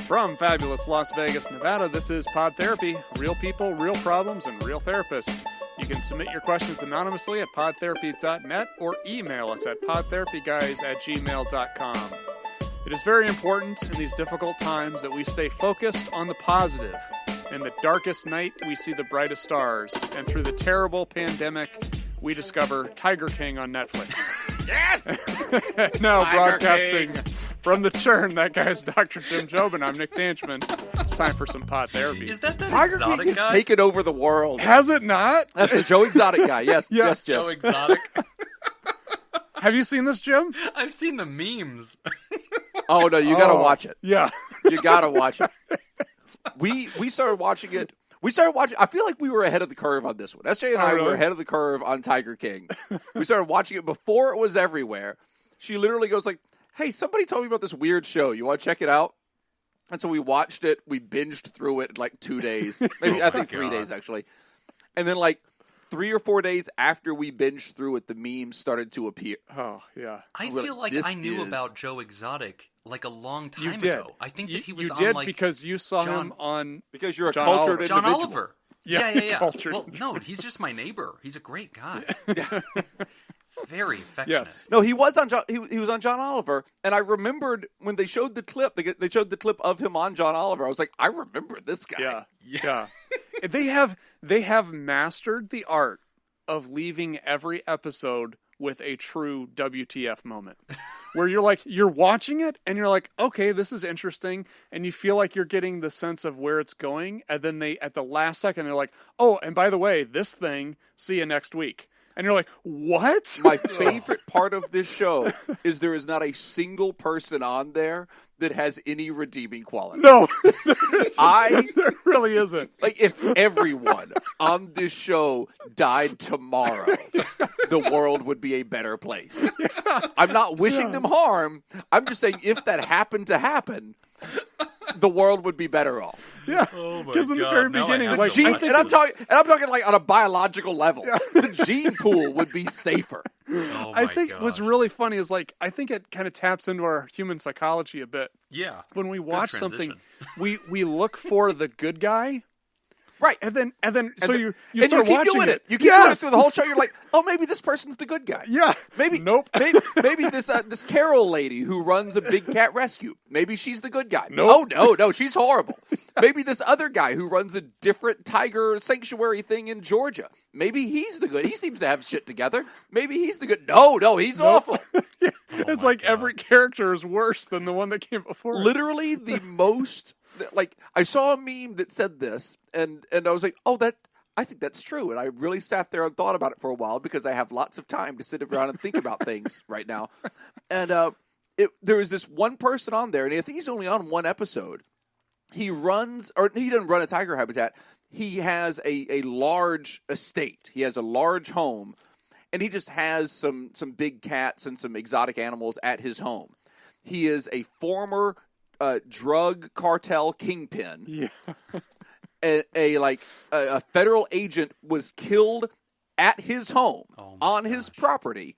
From fabulous Las Vegas, Nevada, this is Pod Therapy. Real people, real problems, and real therapists. You can submit your questions anonymously at podtherapy.net or email us at podtherapyguys@gmail.com. It is very important in these difficult times that we stay focused on the positive. In the darkest night, we see the brightest stars. And through the terrible pandemic, we discover Tiger King on Netflix. Yes! Now Tiger broadcasting King. from the Churn, that guy's Dr. Jim Jobin. I'm Nick Tanchman. It's time for some Pod Therapy. Is that Tiger Exotic King guy? has taken over the world. Has it not? That's the Joe Exotic guy. Yes, Yeah. yes, Jim. Joe Exotic? Have you seen this, Jim? I've seen the memes. Oh, no, you got to watch it. Yeah. You got to watch it. We started watching it. I feel like we were ahead of the curve on this one. SJ and I really? were ahead of the curve on Tiger King. We started watching it before it was everywhere. She literally goes like, hey, somebody told me about this weird show. You want to check it out? And so we watched it. We binged through it in like 2 days. Maybe, I think 3 days, actually. And then like 3 or 4 days after we binged through it, the memes started to appear. Oh, yeah. I Well, feel like this I knew is- about Joe Exotic like a long time You did. ago. I think that he was you on did like because you saw John- him on... Because you're a John cultured Oliver. John individual. Oliver. Yeah, Yeah. cultured. Well, no, he's just my neighbor. He's a great guy. Very affectionate. Yes. No, he was on John. He was on John Oliver, and I remembered when they showed the clip. They showed the clip of him on John Oliver. I was like, I remember this guy. Yeah. They have mastered the art of leaving every episode with a true WTF moment. Where you're watching it and you're like, okay, this is interesting, and you feel like you're getting the sense of where it's going, and then they at the last second they're like, oh, and by the way, this thing, see you next week. And you're like, what? My favorite part of this show is there is not a single person on there that has any redeeming qualities. No, there really isn't. like if everyone on this show died tomorrow, the world would be a better place. I'm not wishing them harm. I'm just saying if that happened to happen, the world would be better off. Yeah, Oh my because in the God, very now I beginning, have like, to Gene, watch and I'm talking like on a biological level. The gene pool would be safer. Oh I my think gosh. what's really funny is like I think it kind of taps into our human psychology a bit. Yeah. When we watch something, transition. we look for the good guy, Right. and then so you and start you keep watching doing it. You keep doing it through the whole show. You're like, oh, maybe this person's the good guy. Yeah. Maybe Nope. Maybe this Carol lady who runs a big cat rescue. Maybe she's the good guy. Nope. Oh no, she's horrible. Maybe this other guy who runs a different tiger sanctuary thing in Georgia. Maybe he's the good. He seems to have shit together. Maybe he's the good. No, he's awful. It's my like God. every character is worse than the one that came before. it. Literally the most. Like I saw a meme that said this, and I was like, oh, I think that's true. And I really sat there and thought about it for a while because I have lots of time to sit around and think about things right now. And there was this one person on there, and I think he's only on one episode. He doesn't run a tiger habitat. He has a large estate. He has a large home, and he just has some big cats and some exotic animals at his home. He is a former drug cartel kingpin. Yeah. A federal agent was killed at his home on his property.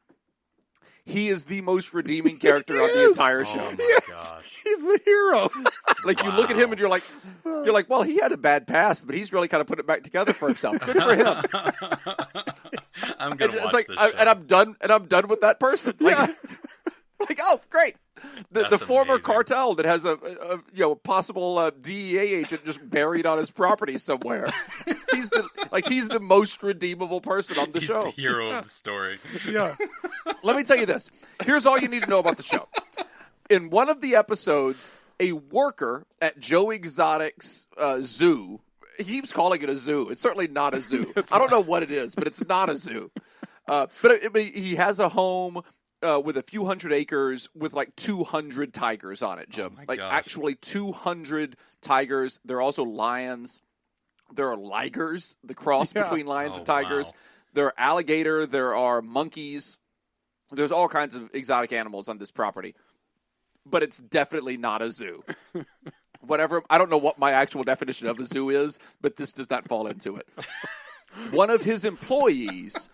He is the most redeeming character on the entire show. Oh my gosh. He's the hero. Like you look at him and you're like, well, he had a bad past, but he's really kind of put it back together for himself. Good for him. I'm And gonna it's watch like, this show. and I'm done with that person. Like, like, oh, great. The That's former amazing. cartel that has a possible DEA agent just buried on his property somewhere. He's the most redeemable person on the He's show. the hero of the story. Yeah. Let me tell you this. Here's all you need to know about the show. In one of the episodes, a worker at Joe Exotic's zoo, he keeps calling it a zoo. It's certainly not a zoo. I don't know what it is, but it's not a zoo. But he has a home with a few hundred acres with like 200 tigers on it, Jim. Oh my like gosh. actually 200 tigers. There are also lions. There are ligers, the cross between lions and tigers. Wow. There are alligator. There are monkeys. There's all kinds of exotic animals on this property. But it's definitely not a zoo. Whatever. I don't know what my actual definition of a zoo is, but this does not fall into it. One of his employees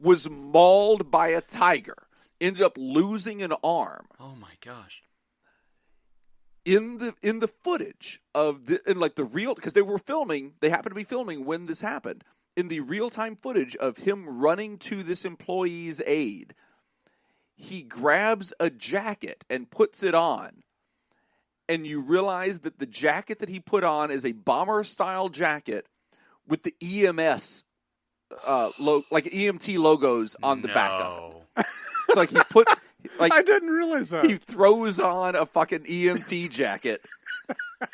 was mauled by a tiger, ended up losing an arm. Oh my gosh. in the footage of the real, because they happened to be filming when this happened. In the real-time footage of him running to this employee's aid, he grabs a jacket and puts it on. And you realize that the jacket that he put on is a bomber-style jacket with the EMS, like EMT logos on the back of it. So like he put, like I didn't realize that. He throws on a fucking EMT jacket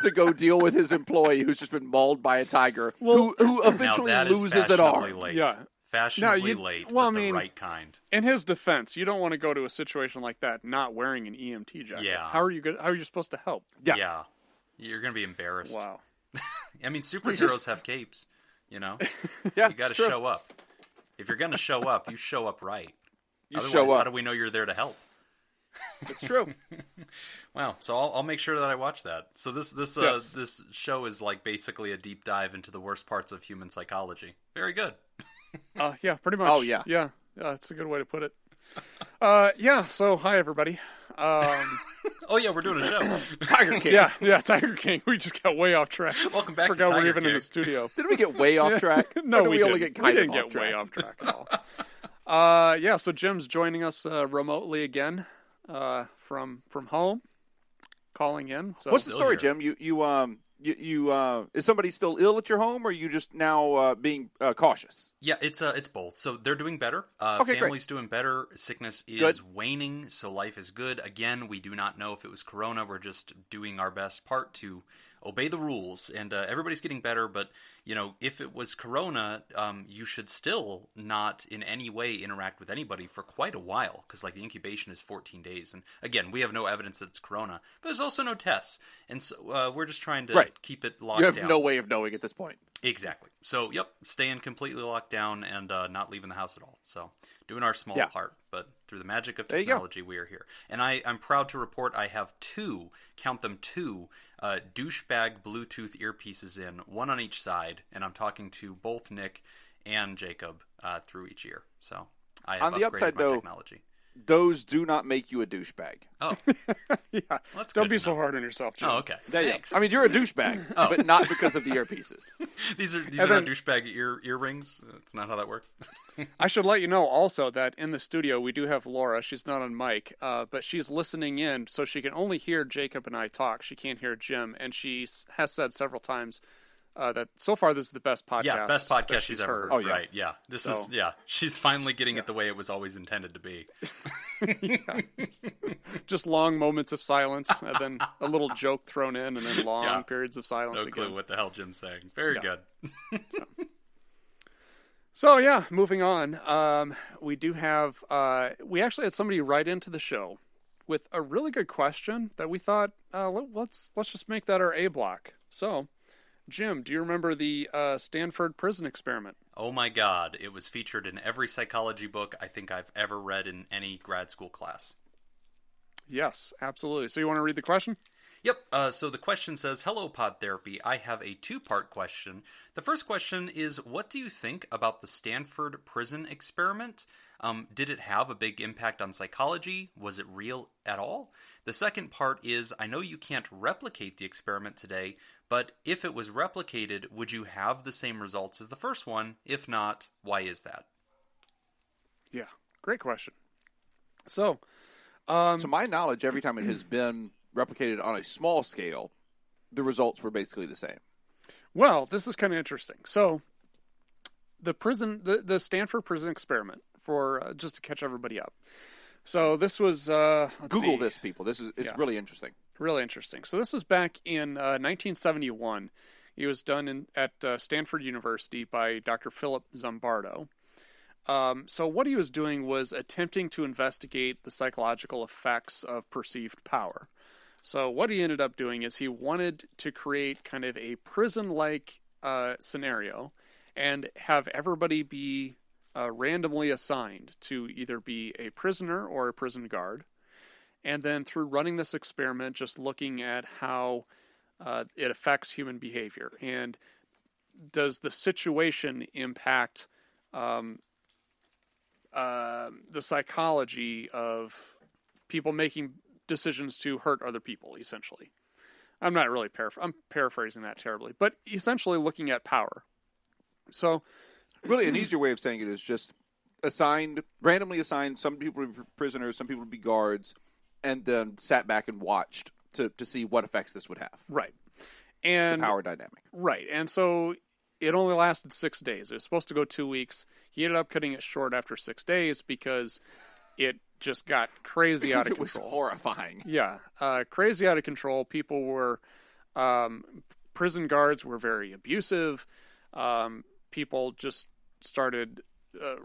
to go deal with his employee who's just been mauled by a tiger, who eventually loses an arm. Late. Yeah. Fashionably late, but the right kind. In his defense, you don't want to go to a situation like that not wearing an EMT jacket. Yeah. How are you supposed to help? Yeah. You're going to be embarrassed. Wow. I mean, superheroes have capes, you know? Yeah, you got to show up. If you're going to show up, you show up right. Otherwise, show up. How do we know you're there to help? It's true. Wow. So I'll make sure that I watch that. So this show is like basically a deep dive into the worst parts of human psychology. Very good. Yeah, pretty much. Oh, yeah. Yeah, that's a good way to put it. So hi, everybody. Oh, yeah, we're doing a show. Tiger King. Yeah, Tiger King. We just got way off track. Welcome back to Forgot Tiger we're even King. in the studio. Did we get way off track? No, we only didn't. get kind We didn't of get off track? way off track at all. So Jim's joining us remotely again from home, calling in. So What's the story, here. Jim? You is somebody still ill at your home, or are you just now being cautious? Yeah, it's both. So they're doing better. Okay, Family's doing better. Sickness is waning, so life is good. Again, we do not know if it was corona. We're just doing our best part to obey the rules, and everybody's getting better. But you know, if it was corona, you should still not in any way interact with anybody for quite a while, because like the incubation is 14 days. And again, we have no evidence that it's corona, but there's also no tests, and so we're just trying to keep it locked down. You have no way of knowing at this point. Exactly. So, staying completely locked down and not leaving the house at all. So, doing our small part, but through the magic of technology, we are here. And I'm proud to report I have two douchebag Bluetooth earpieces in, one on each side, and I'm talking to both Nick and Jacob through each ear. So, I have on the upside, my though, technology. Those do not make you a douchebag. Oh. Yeah. Well, that's Don't good be to so know. hard on yourself, Jim. Oh, okay. Thanks. I mean, you're a douchebag, but not because of the earpieces. These are not douchebag earrings. That's not how that works. I should let you know also that in the studio we do have Laura. She's not on mic, but she's listening in, so she can only hear Jacob and I talk. She can't hear Jim, and she has said several times that so far this is the best podcast. Yeah, best podcast that she's ever heard. Oh, yeah. Right, yeah. She's finally getting it the way it was always intended to be. Just long moments of silence, and then a little joke thrown in, and then long periods of silence No again. clue what the hell Jim's saying. Very good. So moving on. We do have we actually had somebody write into the show with a really good question that we thought let's just make that our A block. So, Jim, do you remember the Stanford Prison Experiment? Oh my God. It was featured in every psychology book I think I've ever read in any grad school class. Yes, absolutely. So you want to read the question? Yep. So the question says, "Hello, Pod Therapy. I have a two-part question. The first question is, what do you think about the Stanford Prison Experiment? Did it have a big impact on psychology? Was it real at all? The second part is, I know you can't replicate the experiment today, but if it was replicated, would you have the same results as the first one? If not, why is that?" Yeah, great question. So, To my knowledge, every time it has been replicated on a small scale, the results were basically the same. well, this is kind of interesting. So, the Stanford Prison Experiment, for just to catch everybody up. So this was Google this, people. It's really interesting. Really interesting. So this was back in 1971. It was done at Stanford University by Dr. Philip Zimbardo. So what he was doing was attempting to investigate the psychological effects of perceived power. So what he ended up doing is he wanted to create kind of a prison-like scenario and have everybody be randomly assigned to either be a prisoner or a prison guard. And then through running this experiment, just looking at how it affects human behavior. And does the situation impact the psychology of people making decisions to hurt other people, essentially. I'm not really I'm paraphrasing that terribly, but essentially looking at power. So, really, an easier way of saying it is just randomly assigned some people to be prisoners, some people to be guards, and then sat back and watched to see what effects this would have. Right. And the power dynamic. Right. And so it only lasted 6 days. It was supposed to go 2 weeks. He ended up cutting it short after 6 days because it just got crazy out of control. It was horrifying. Yeah. Crazy out of control. People were, prison guards were very abusive. People just started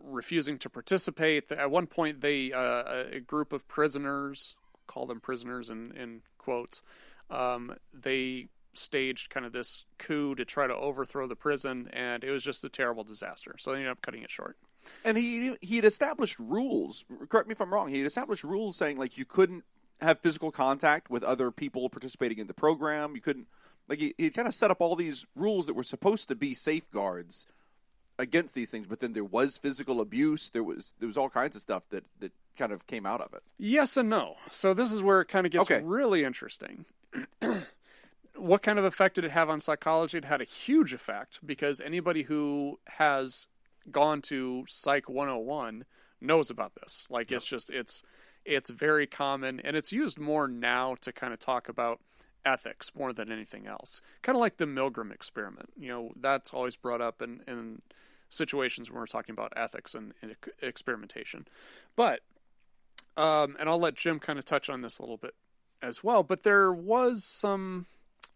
refusing to participate. At one point, a group of prisoners, call them prisoners in quotes, they staged kind of this coup to try to overthrow the prison, and it was just a terrible disaster. So they ended up cutting it short. And he'd established rules. Correct me if I'm wrong. He'd established rules saying like you couldn't have physical contact with other people participating in the program. You couldn't he kind of set up all these rules that were supposed to be safeguards against these things. But then there was physical abuse. There was all kinds of stuff that kind of came out of it. Yes and no. So this is where it kind of gets really interesting. What kind of effect did it have on psychology? It had a huge effect because anybody who has gone to Psych 101 knows about this. Like it's very common, and it's used more now to kind of talk about ethics more than anything else. Kind of like the Milgram experiment. You know, that's always brought up in situations when we're talking about ethics and experimentation. But and I'll let Jim kind of touch on this a little bit as well, but there was some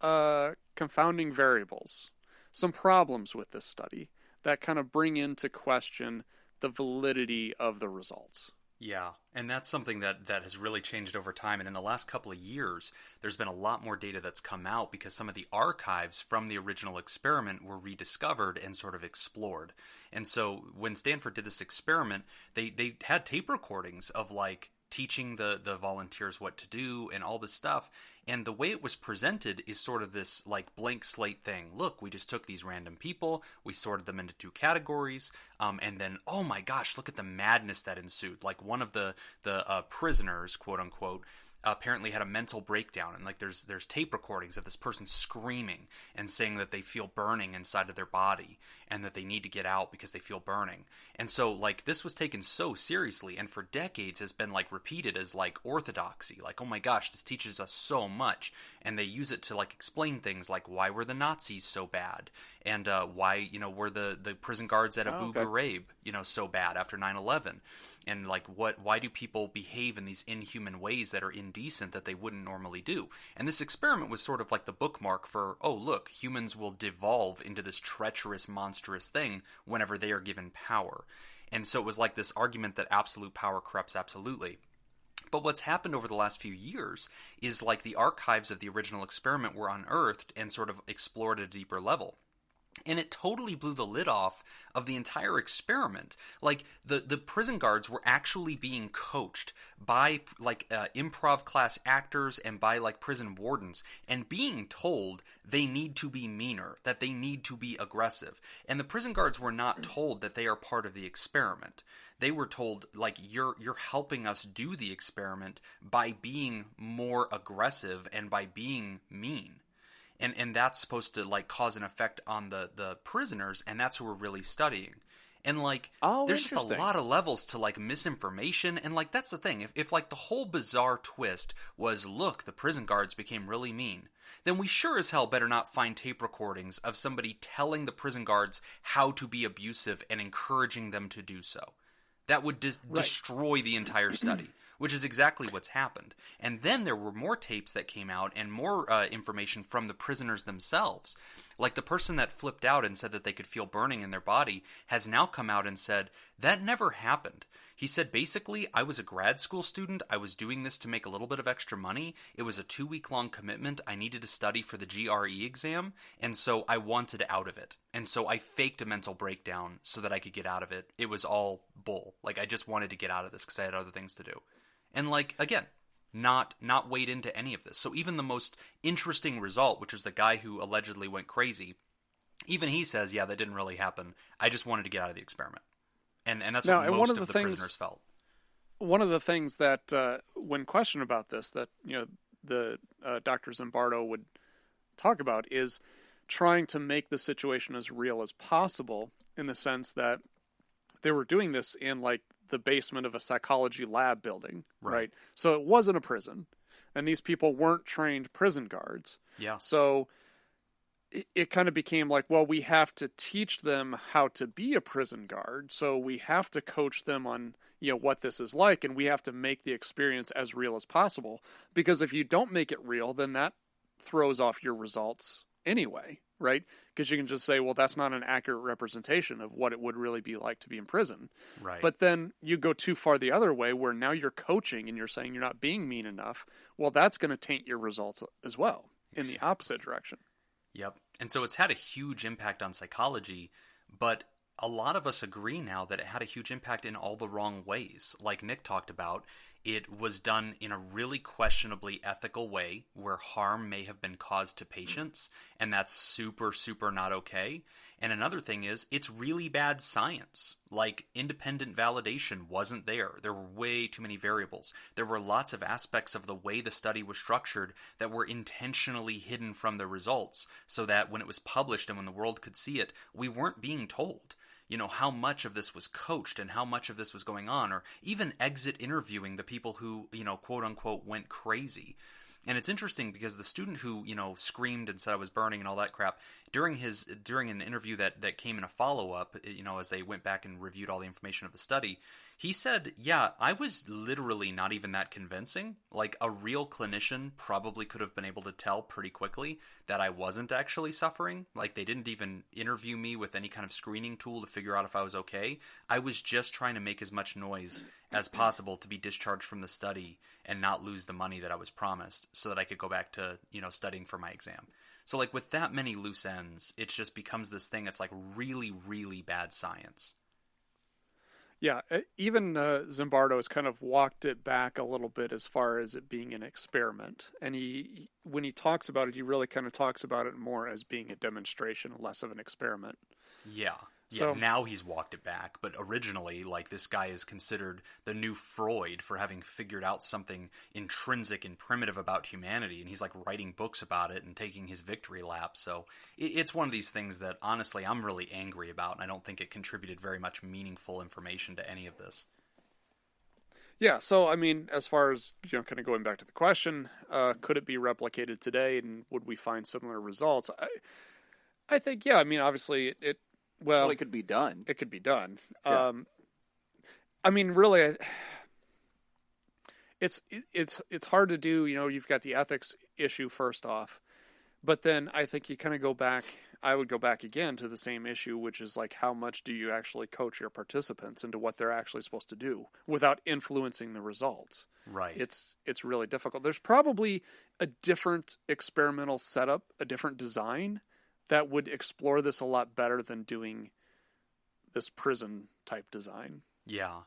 confounding variables, some problems with this study that kind of bring into question the validity of the results. Yeah, and that's something that has really changed over time. And in the last couple of years, there's been a lot more data that's come out because some of the archives from the original experiment were rediscovered and sort of explored. And so when Stanford did this experiment, they had tape recordings of like teaching the volunteers what to do and all this stuff. And the way it was presented is sort of this like blank slate thing. Look, we just took these random people, we sorted them into 2 categories, and then, oh my gosh, look at the madness that ensued. Like one of the prisoners, quote unquote, apparently had a mental breakdown, and like there's tape recordings of this person screaming and saying that they feel burning inside of their body and that they need to get out because they feel burning. And so like this was taken so seriously, and for decades has been like repeated as like orthodoxy, like, oh my gosh, this teaches us so much. And they use it to like explain things like why were the Nazis so bad, and why were the prison guards at Abu Ghraib so bad after 9/11, and like why do people behave in these inhuman ways that are indecent that they wouldn't normally do. And this experiment was sort of like the bookmark for, oh look, humans will devolve into this treacherous, monstrous thing whenever they are given power. And so it was like this argument that absolute power corrupts absolutely. But what's happened over the last few years is like the archives of the original experiment were unearthed and sort of explored at a deeper level. And it totally blew the lid off of the entire experiment. Like, the prison guards were actually being coached by, like, improv class actors and by, like, prison wardens, and being told they need to be meaner, that they need to be aggressive. And the prison guards were not told that they are part of the experiment. They were told, like, you're helping us do the experiment by being more aggressive and by being mean. And that's supposed to, like, cause an effect on the prisoners, and that's who we're really studying. And, like, there's just a lot of levels to, like, misinformation, and, like, that's the thing. If, like, the whole bizarre twist was, look, the prison guards became really mean, then we sure as hell better not find tape recordings of somebody telling the prison guards how to be abusive and encouraging them to do so. That would destroy the entire study. Which is exactly what's happened. And then there were more tapes that came out and more information from the prisoners themselves. Like the person that flipped out and said that they could feel burning in their body has now come out and said, that never happened. He said, basically, I was a grad school student. I was doing this to make a little bit of extra money. It was a 2-week-long commitment. I needed to study for the GRE exam, and so I wanted out of it. And so I faked a mental breakdown so that I could get out of it. It was all bull. Like, I just wanted to get out of this because I had other things to do. And, like, again, not wade into any of this. So even the most interesting result, which was the guy who allegedly went crazy, even he says, yeah, that didn't really happen. I just wanted to get out of the experiment. And that's what most of the prisoners felt. One of the things that, when questioned about this, that, the Dr. Zimbardo would talk about is trying to make the situation as real as possible, in the sense that they were doing this in like the basement of a psychology lab building, right? So it wasn't a prison, and these people weren't trained prison guards. Yeah. So it kind of became like, well, we have to teach them how to be a prison guard. So we have to coach them on, what this is like, and we have to make the experience as real as possible. Because if you don't make it real, then that throws off your results anyway, right? Because you can just say, well, that's not an accurate representation of what it would really be like to be in prison. Right. But then you go too far the other way, where now you're coaching and you're saying you're not being mean enough. Well, that's going to taint your results as well in the opposite direction. Yep. And so it's had a huge impact on psychology, but a lot of us agree now that it had a huge impact in all the wrong ways. Like Nick talked about, it was done in a really questionably ethical way where harm may have been caused to patients, and that's super, super not okay. And another thing is, it's really bad science. Like, independent validation wasn't there. There were way too many variables. There were lots of aspects of the way the study was structured that were intentionally hidden from the results, so that when it was published and when the world could see it, we weren't being told how much of this was coached and how much of this was going on, or even exit interviewing the people who, quote unquote, went crazy. And it's interesting because the student who, screamed and said I was burning and all that crap, during an interview that came in a follow-up, as they went back and reviewed all the information of the study, he said, yeah, I was literally not even that convincing. Like, a real clinician probably could have been able to tell pretty quickly that I wasn't actually suffering. Like, they didn't even interview me with any kind of screening tool to figure out if I was okay. I was just trying to make as much noise as possible to be discharged from the study and not lose the money that I was promised, so that I could go back to, studying for my exam. So, like, with that many loose ends, it just becomes this thing that's like really, really bad science. Yeah, even Zimbardo has kind of walked it back a little bit as far as it being an experiment. And when he talks about it, he really kind of talks about it more as being a demonstration, less of an experiment. Yeah. So, now he's walked it back, but originally, like, this guy is considered the new Freud for having figured out something intrinsic and primitive about humanity, and he's, like, writing books about it and taking his victory lap. So it's one of these things that, honestly, I'm really angry about, and I don't think it contributed very much meaningful information to any of this. Yeah, so, I mean, as far as, kind of going back to the question, could it be replicated today, and would we find similar results? I think, yeah, I mean, obviously, Well, it could be done. It could be done. Yeah. I mean, really, it's hard to do. You've got the ethics issue first off, but then I think you kind of go back. I would go back again to the same issue, which is like, how much do you actually coach your participants into what they're actually supposed to do without influencing the results? Right. It's really difficult. There's probably a different experimental setup, a different design that would explore this a lot better than doing this prison type design. Yeah.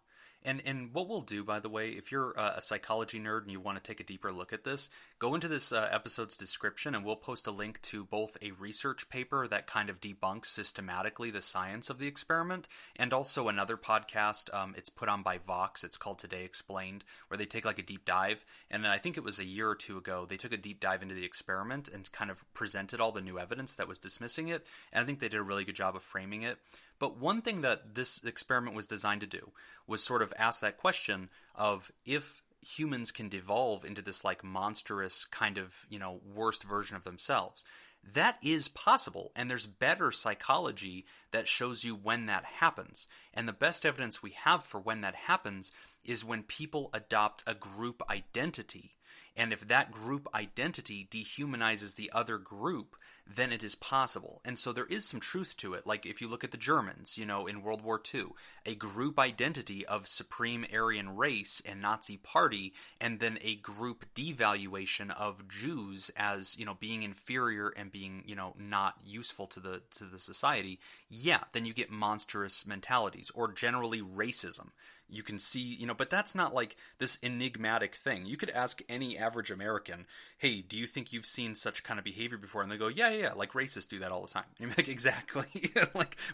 And what we'll do, by the way, if you're a psychology nerd and you want to take a deeper look at this, go into this episode's description and we'll post a link to both a research paper that kind of debunks systematically the science of the experiment, and also another podcast. It's put on by Vox. It's called Today Explained, where they take like a deep dive. And I think it was a year or two ago, they took a deep dive into the experiment and kind of presented all the new evidence that was dismissing it. And I think they did a really good job of framing it. But one thing that this experiment was designed to do was sort of ask that question of, if humans can devolve into this like monstrous kind of, worst version of themselves, that is possible. And there's better psychology that shows you when that happens. And the best evidence we have for when that happens is when people adopt a group identity. And if that group identity dehumanizes the other group, then it is possible. And so there is some truth to it. Like if you look at the Germans, in World War II, a group identity of supreme Aryan race and Nazi party, and then a group devaluation of Jews as, being inferior and being, not useful to the society. Yeah, then you get monstrous mentalities, or generally racism. You can see, but that's not like this enigmatic thing. You could ask any average American, hey, do you think you've seen such kind of behavior before? And they go, yeah, like racists do that all the time. And you're like, exactly.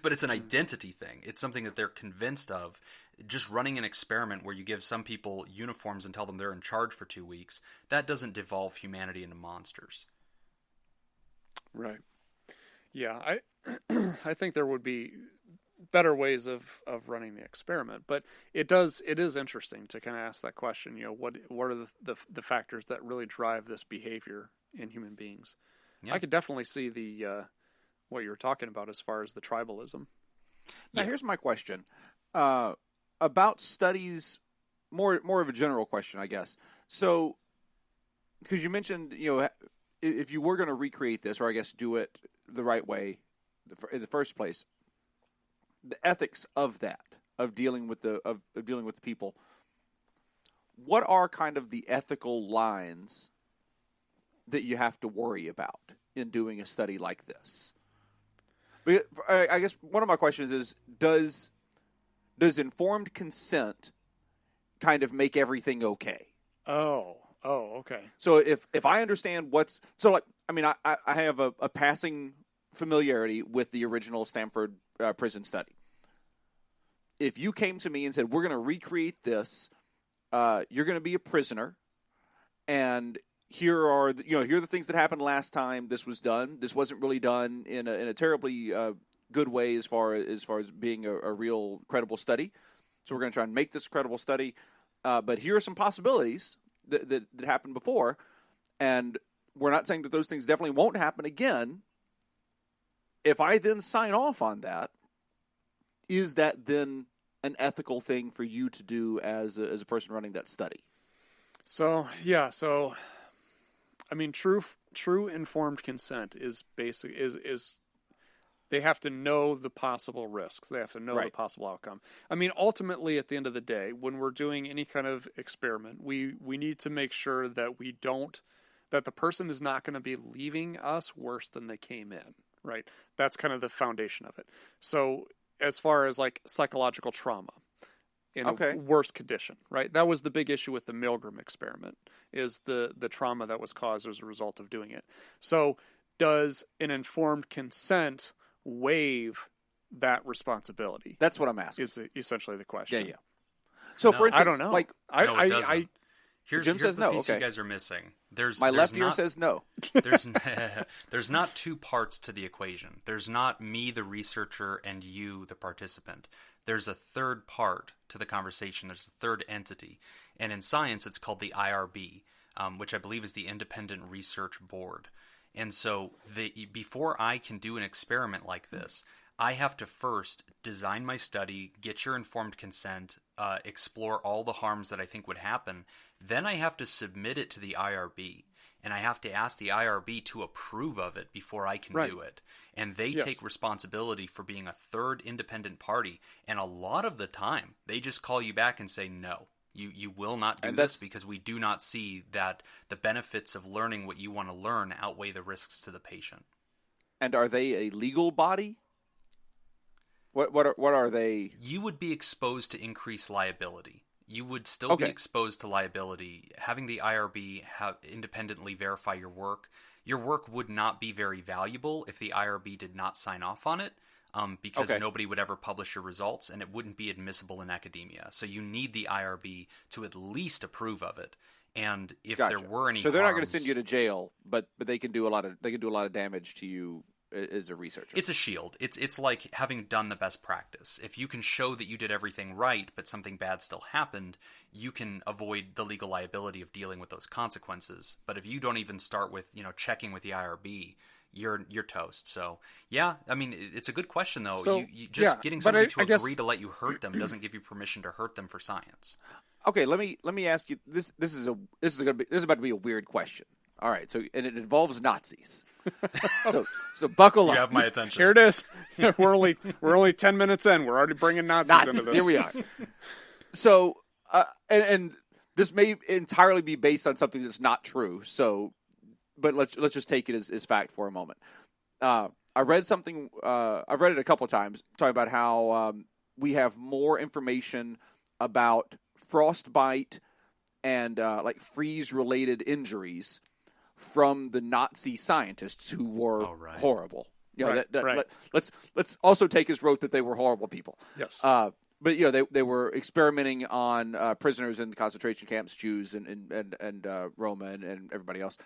But it's an identity thing. It's something that they're convinced of. Just running an experiment where you give some people uniforms and tell them they're in charge for 2 weeks, that doesn't devolve humanity into monsters. Right. Yeah, I think there would be better ways of running the experiment, but it is interesting to kind of ask that question. What are the factors that really drive this behavior in human beings? Yeah. I could definitely see the what you were talking about as far as the tribalism. Now, here's my question about studies. More of a general question, I guess. So, because you mentioned, if you were going to recreate this, or I guess do it the right way in the first place, the ethics of that, of dealing with the people. What are kind of the ethical lines that you have to worry about in doing a study like this? I guess one of my questions is, does informed consent kind of make everything okay? Oh, okay. So if I understand I have a passing familiarity with the original Stanford prison study. If you came to me and said, we're going to recreate this, you're going to be a prisoner, and here are the things that happened last time this was done. This wasn't really done in a terribly good way as far as being a real credible study. So we're going to try and make this a credible study. But here are some possibilities that happened before, and we're not saying that those things definitely won't happen again. If I then sign off on that, is that then an ethical thing for you to do as a person running that study? So I mean, true informed consent is basic. Is they have to know the possible risks. They have to know the possible outcome. I mean, ultimately, at the end of the day, when we're doing any kind of experiment, we need to make sure that that the person is not going to be leaving us worse than they came in. Right. That's kind of the foundation of it. So as far as like psychological trauma in a worse condition, right? That was the big issue with the Milgram experiment, is the trauma that was caused as a result of doing it. So does an informed consent waive that responsibility? That's what I'm asking. Is essentially the question. Yeah. So for instance, I don't know. No, it doesn't. Here's says the no. piece you guys are missing. My left ear says no. There's not two parts to the equation. There's not me, the researcher, and you, the participant. There's a third part to the conversation. There's a third entity. And in science, it's called the IRB, which I believe is the Independent Research Board. And so before I can do an experiment like this, I have to first design my study, get your informed consent, explore all the harms that I think would happen. Then I have to submit it to the IRB, and I have to ask the IRB to approve of it before I can do it. And they take responsibility for being a third independent party. And a lot of the time, they just call you back and say, no, you will not do this because we do not see that the benefits of learning what you want to learn outweigh the risks to the patient. And are they a legal body? What are they? You would be exposed to increased liability. You would still be exposed to liability. Having the IRB independently verify your work would not be very valuable if the IRB did not sign off on it, because nobody would ever publish your results, and it wouldn't be admissible in academia. So you need the IRB to at least approve of it. And if there were any, so they're not going to send you to jail, but they can do a lot of damage to you as a researcher. It's a shield. It's like having done the best practice. If you can show that you did everything right, but something bad still happened, you can avoid the legal liability of dealing with those consequences. But if you don't even start with, checking with the IRB, you're toast. So yeah, I mean, it's a good question though. So, you getting somebody to agree to let you hurt them doesn't give you permission to hurt them for science. Okay, let me ask you this. This is about to be a weird question. All right, and it involves Nazis. so buckle up. You have my attention. Here it is. We're only 10 minutes in. We're already bringing Nazis into this. Here we are. So, and this may entirely be based on something that's not true. So, but let's just take it as fact for a moment. I read something. I've read it a couple of times talking about how we have more information about frostbite and like freeze-related injuries from the Nazi scientists who were horrible. Let's also take as rote that they were horrible people. Yes. But they were experimenting on prisoners in the concentration camps, Jews and Roma and everybody else.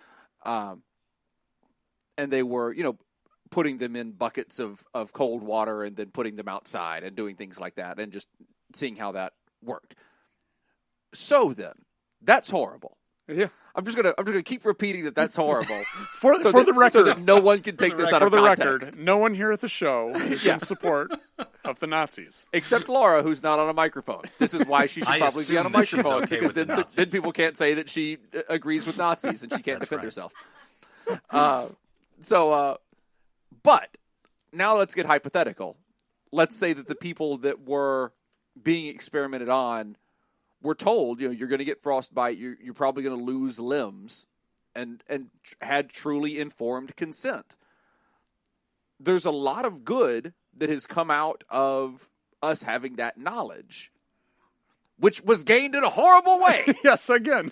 and they were, putting them in buckets of cold water and then putting them outside and doing things like that and just seeing how that worked. So then, that's horrible. Yeah. I'm just gonna keep repeating that's horrible For the record, so that no one can take this out of context. For the record, no one here at the show is in support of the Nazis, except Laura, who's not on a microphone. This is why she should probably be on a microphone, okay, because then people can't say that she agrees with Nazis and she can't defend herself. But now let's get hypothetical. Let's say that the people that were being experimented on were told, you're going to get frostbite, you're probably going to lose limbs, and had truly informed consent. There's a lot of good that has come out of us having that knowledge, which was gained in a horrible way. Yes, again.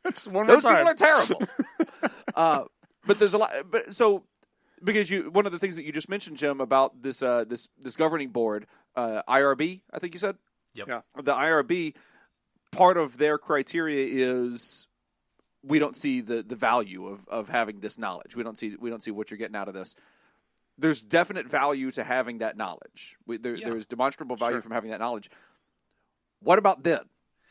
Just one more Those time. people are terrible. But there's a lot. Because one of the things that you just mentioned, Jim, about this governing board, IRB, I think you said. Yep. Yeah. The IRB, part of their criteria is we don't see the value of having this knowledge. We don't see what you're getting out of this. There's definite value to having that knowledge. There's demonstrable value from having that knowledge. What about then?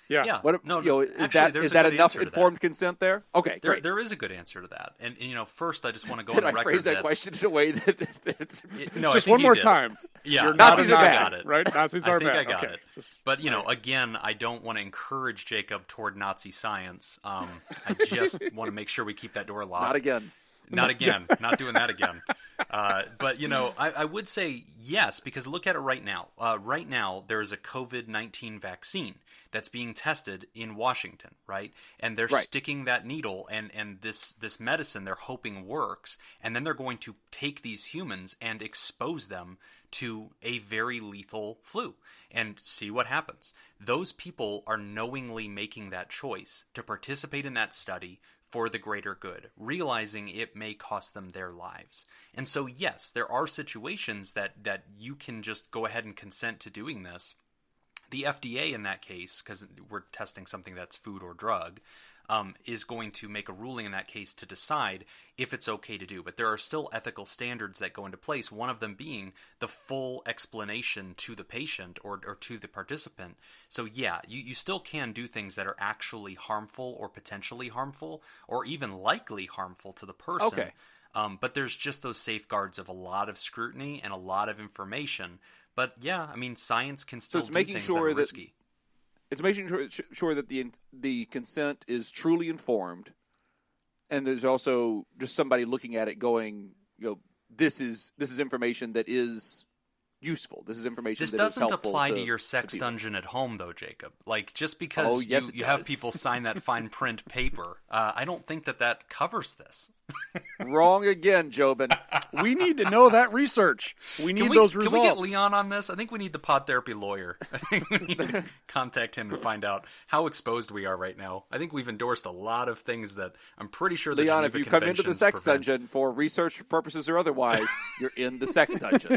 Yeah. Is that enough informed consent there? Okay, great. There is a good answer to that. And first, I just want to go Did on I record phrase that question in a way that it's... Just one more time. Yeah, You're not Nazis a are Nazi, bad. right? Nazis are bad. I got okay. it. But, again, I don't want to encourage Jacob toward Nazi science. I just want to make sure we keep that door locked. Not again. Not again. Not doing that again. But, I would say yes, because look at it right now. Right now, there is a COVID-19 vaccine that's being tested in Washington, right? And they're sticking that needle and this medicine they're hoping works, and then they're going to take these humans and expose them to a very lethal flu and see what happens. Those people are knowingly making that choice to participate in that study for the greater good, realizing it may cost them their lives. And so, yes, there are situations that you can just go ahead and consent to doing this. The FDA in that case, because we're testing something that's food or drug, is going to make a ruling in that case to decide if it's okay to do. But there are still ethical standards that go into place, one of them being the full explanation to the patient or to the participant. So yeah, you still can do things that are actually harmful or potentially harmful or even likely harmful to the person. Okay. But there's just those safeguards of a lot of scrutiny and a lot of information. But yeah, I mean, science can still do things that are risky. It's making sure that the consent is truly informed, and there's also just somebody looking at it going, this is information that is useful. This is information that is helpful. This doesn't apply to your sex dungeon at home, though, Jacob. Like, just because you have people sign that fine print paper, I don't think that covers this. Wrong again, Jobin. We need to know that research. We need those results. Can we get Leon on this? I think we need the pod therapy lawyer. I think we need to contact him and find out how exposed we are right now. I think we've endorsed a lot of things that I'm pretty sure the Leon, Geneva if you come into the sex prevent. dungeon for research purposes or otherwise, you're in the sex dungeon.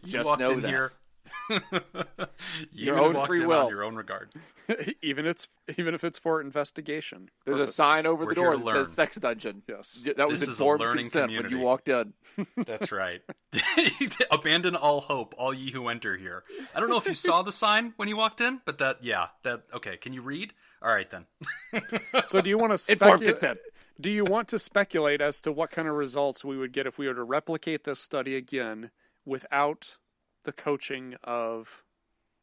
Just know that. Here. Your own free will, on your own regard. even if it's for investigation. There's a sign over the door that says "sex dungeon." Yes, that was informed consent when you walked in. That's right. Abandon all hope, all ye who enter here. I don't know if you saw the sign when you walked in, but okay. Can you read? All right then. So do you want to informed consent? Do you want to speculate as to what kind of results we would get if we were to replicate this study again without the coaching of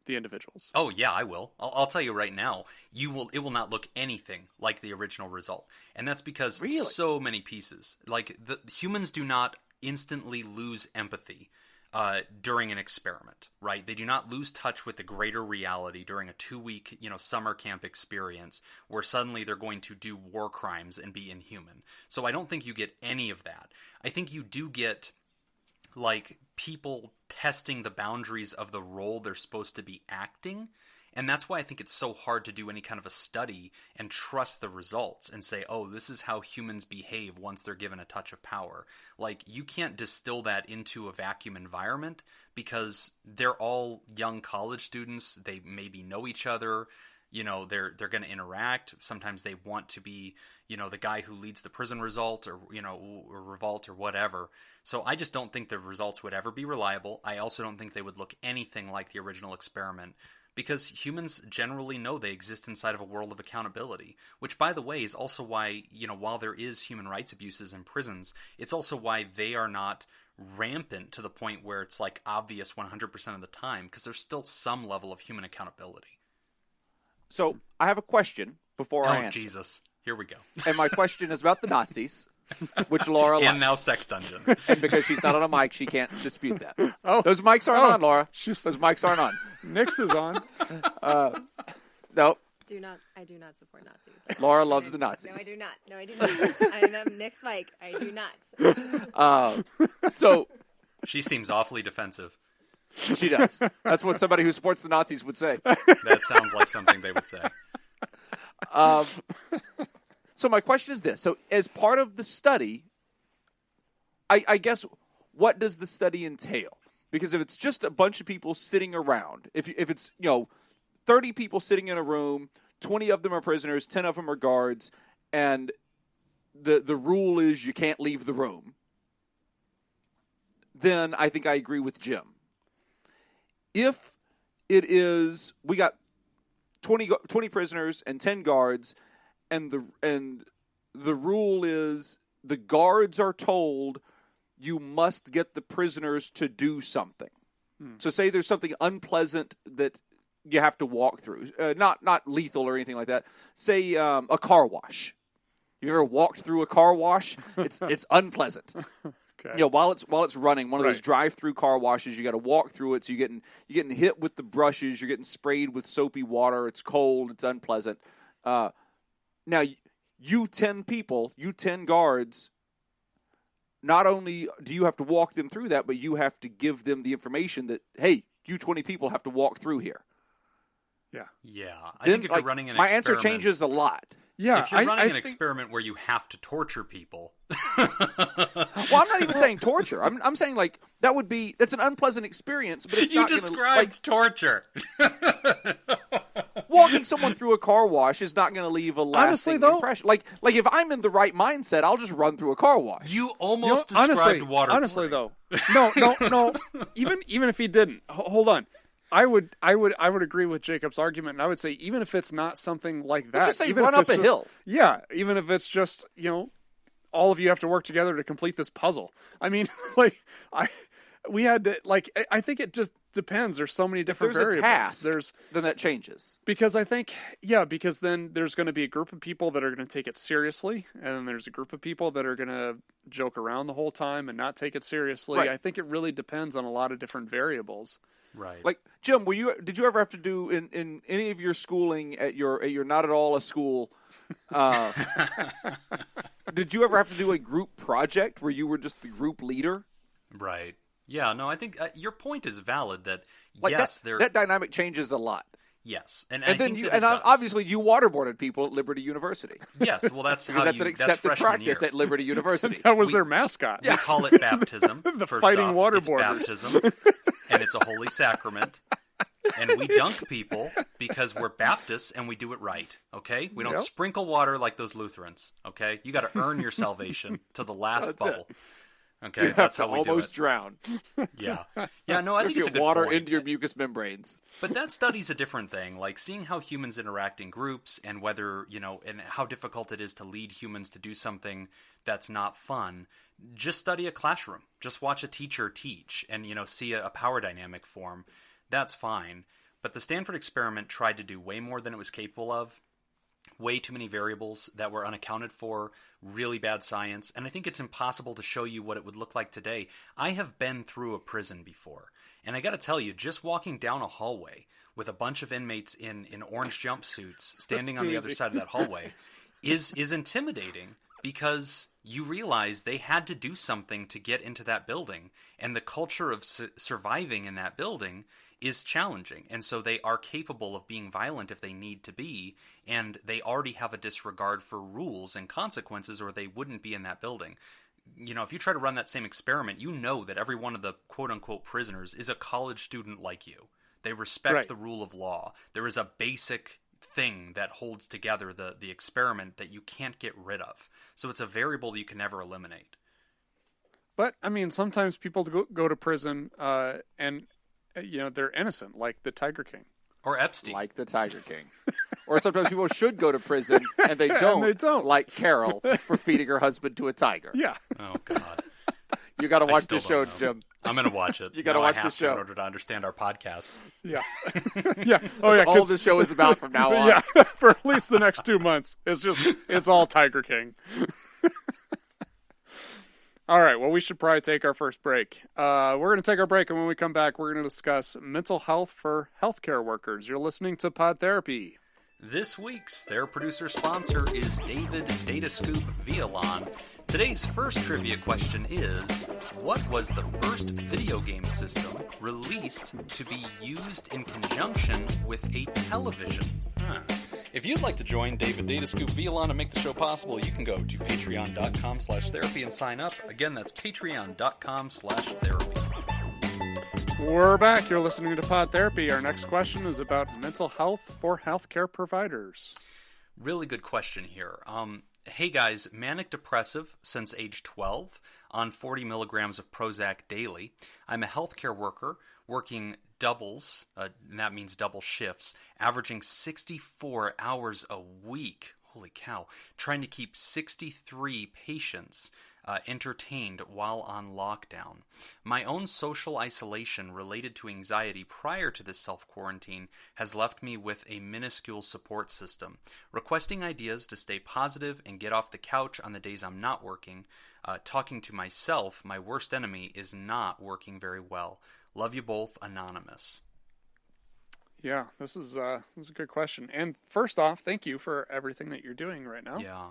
the individuals? Oh yeah, I will. I'll tell you right now. It will not look anything like the original result, and that's because so many pieces. Like the humans do not instantly lose empathy during an experiment, right? They do not lose touch with the greater reality during a 2-week, summer camp experience where suddenly they're going to do war crimes and be inhuman. So I don't think you get any of that. I think you do get like people testing the boundaries of the role they're supposed to be acting. And that's why I think it's so hard to do any kind of a study and trust the results and say, oh, this is how humans behave once they're given a touch of power. Like, you can't distill that into a vacuum environment because they're all young college students. They maybe know each other. they're going to interact. Sometimes they want to be, the guy who leads the prison revolt or revolt or whatever. So I just don't think the results would ever be reliable. I also don't think they would look anything like the original experiment, because humans generally know they exist inside of a world of accountability, which, by the way, is also why, while there is human rights abuses in prisons, it's also why they are not rampant to the point where it's like obvious 100% of the time, because there's still some level of human accountability. So I have a question before I answer. Oh, Jesus. Here we go. And my question is about the Nazis, which Laura likes. And now sex dungeons. And because she's not on a mic, she can't dispute that. Oh. Those mics aren't on, Laura. She's- Those mics aren't on. Nix is on. No, I do not support Nazis. Laura loves the Nazis. No, I do not. No, I do not. I am Nick's mic. I do not. So She seems awfully defensive. she does. That's what somebody who supports the Nazis would say. That sounds like something they would say. So my question is this. So as part of the study, I guess, what does the study entail? Because if it's just a bunch of people sitting around, if it's, 30 people sitting in a room, 20 of them are prisoners, 10 of them are guards, and the rule is you can't leave the room, then I think I agree with Jim. If it is, we got 20 prisoners and 10 guards, and the rule is the guards are told you must get the prisoners to do something. So say there's something unpleasant that you have to walk through, not lethal or anything like that. Say a car wash. You ever walked through a car wash? It's unpleasant. Okay. While it's running, one of those Right. drive-through car washes, you got to walk through it. So you're getting hit with the brushes. You're getting sprayed with soapy water. It's cold. It's unpleasant. Now, you 10 people, you 10 guards, not only do you have to walk them through that, but you have to give them the information that, hey, you 20 people have to walk through here. Yeah. Yeah. I Then, think if you're running an my experiment... answer changes a lot. Yeah. If you're running an think- experiment where you have to torture people... Well, I'm not even saying torture. I'm saying, that's an unpleasant experience, but it's You not described torture. walking someone through a car wash is not going to leave a lasting Honestly, though- impression. Like if I'm in the right mindset, I'll just run through a car wash. You almost described waterboarding. Honestly, though, no. Even if he didn't, hold on. I would agree with Jacob's argument, and I would say even if it's not something like that, Let's just say even run if up it's a just- hill. Yeah, even if it's just all of you have to work together to complete this puzzle. I mean, we had to I think it just depends. There's so many different There's a variables. task, then that changes. Because then there's going to be a group of people that are going to take it seriously, and then there's a group of people that are going to joke around the whole time and not take it seriously. Right. I think it really depends on a lot of different variables. Right. Like, Jim, did you ever have to do in any of your schooling at your not at all a school? Did you ever have to do a group project where you were just the group leader? Right. Yeah, no, I think your point is valid that, Like yes, that dynamic changes a lot. yes. And And I then think that it does. obviously you waterboarded people at Liberty University. Yes, well, that's Because how that's an accepted freshman practice year. at Liberty University. That was We- their mascot. We call it baptism. The first fighting off. waterboarders. It's baptism, and it's a holy sacrament. And we dunk people because we're Baptists and we do it right, okay? We don't Yep. sprinkle water like those Lutherans, okay? You got to earn your salvation to the last bubble. Okay, You that's have how to we do almost it. drown. Yeah. Yeah, no, I think If it's a you good water point. into your mucous membranes. But that study's a different thing. Like seeing how humans interact in groups and whether, and how difficult it is to lead humans to do something that's not fun. Just study a classroom. Just watch a teacher teach and, see a power dynamic form. That's fine. But the Stanford experiment tried to do way more than it was capable of. Way too many variables that were unaccounted for, really bad science, and I think it's impossible to show you what it would look like today. I have been through a prison before, and I gotta tell you, just walking down a hallway with a bunch of inmates in orange jumpsuits standing on the other side of that hallway is intimidating, because you realize they had to do something to get into that building, and the culture of surviving in that building is challenging, and so they are capable of being violent if they need to be, and they already have a disregard for rules and consequences, or they wouldn't be in that building. If you try to run that same experiment, you know that every one of the quote-unquote prisoners is a college student like you. They respect Right. the rule of law. There is a basic thing that holds together the experiment that you can't get rid of. So it's a variable you can never eliminate. But I mean, sometimes people go to prison and they're innocent, like the Tiger King. Or Epstein. Like the Tiger King. Or sometimes people should go to prison and they don't. Like Carol for feeding her husband to a tiger. Yeah. Oh, God. You got to watch the show, Jim. I'm going to watch it. You got to watch the show in order to understand our podcast. Yeah. Yeah. Oh, yeah. All the show is about from now on. Yeah. For at least the next 2 months. It's all Tiger King. All right. Well, we should probably take our first break. We're going to take our break, and when we come back, we're going to discuss mental health for healthcare workers. You're listening to Pod Therapy. This week's THERAPRODUCER sponsor is David Datascoop Villalon. Today's first trivia question is, what was the first video game system released to be used in conjunction with a television? If you'd like to join David Datascoop Villalon and make the show possible, you can go to patreon.com/therapy and sign up. Again, that's patreon.com/therapy. We're back. You're listening to Pod Therapy. Our next question is about mental health for healthcare providers. Really good question here. Hey guys, manic depressive since age 12 on 40 milligrams of Prozac daily. I'm a healthcare worker working doubles, and that means double shifts, averaging 64 hours a week. Holy cow. Trying to keep 63 patients entertained while on lockdown. My own social isolation related to anxiety prior to this self-quarantine has left me with a minuscule support system. Requesting ideas to stay positive and get off the couch on the days I'm not working. Talking to myself, my worst enemy, is not working very well. Love you both, Anonymous. Yeah, this is a good question. And first off, thank you for everything that you're doing right now. Yeah.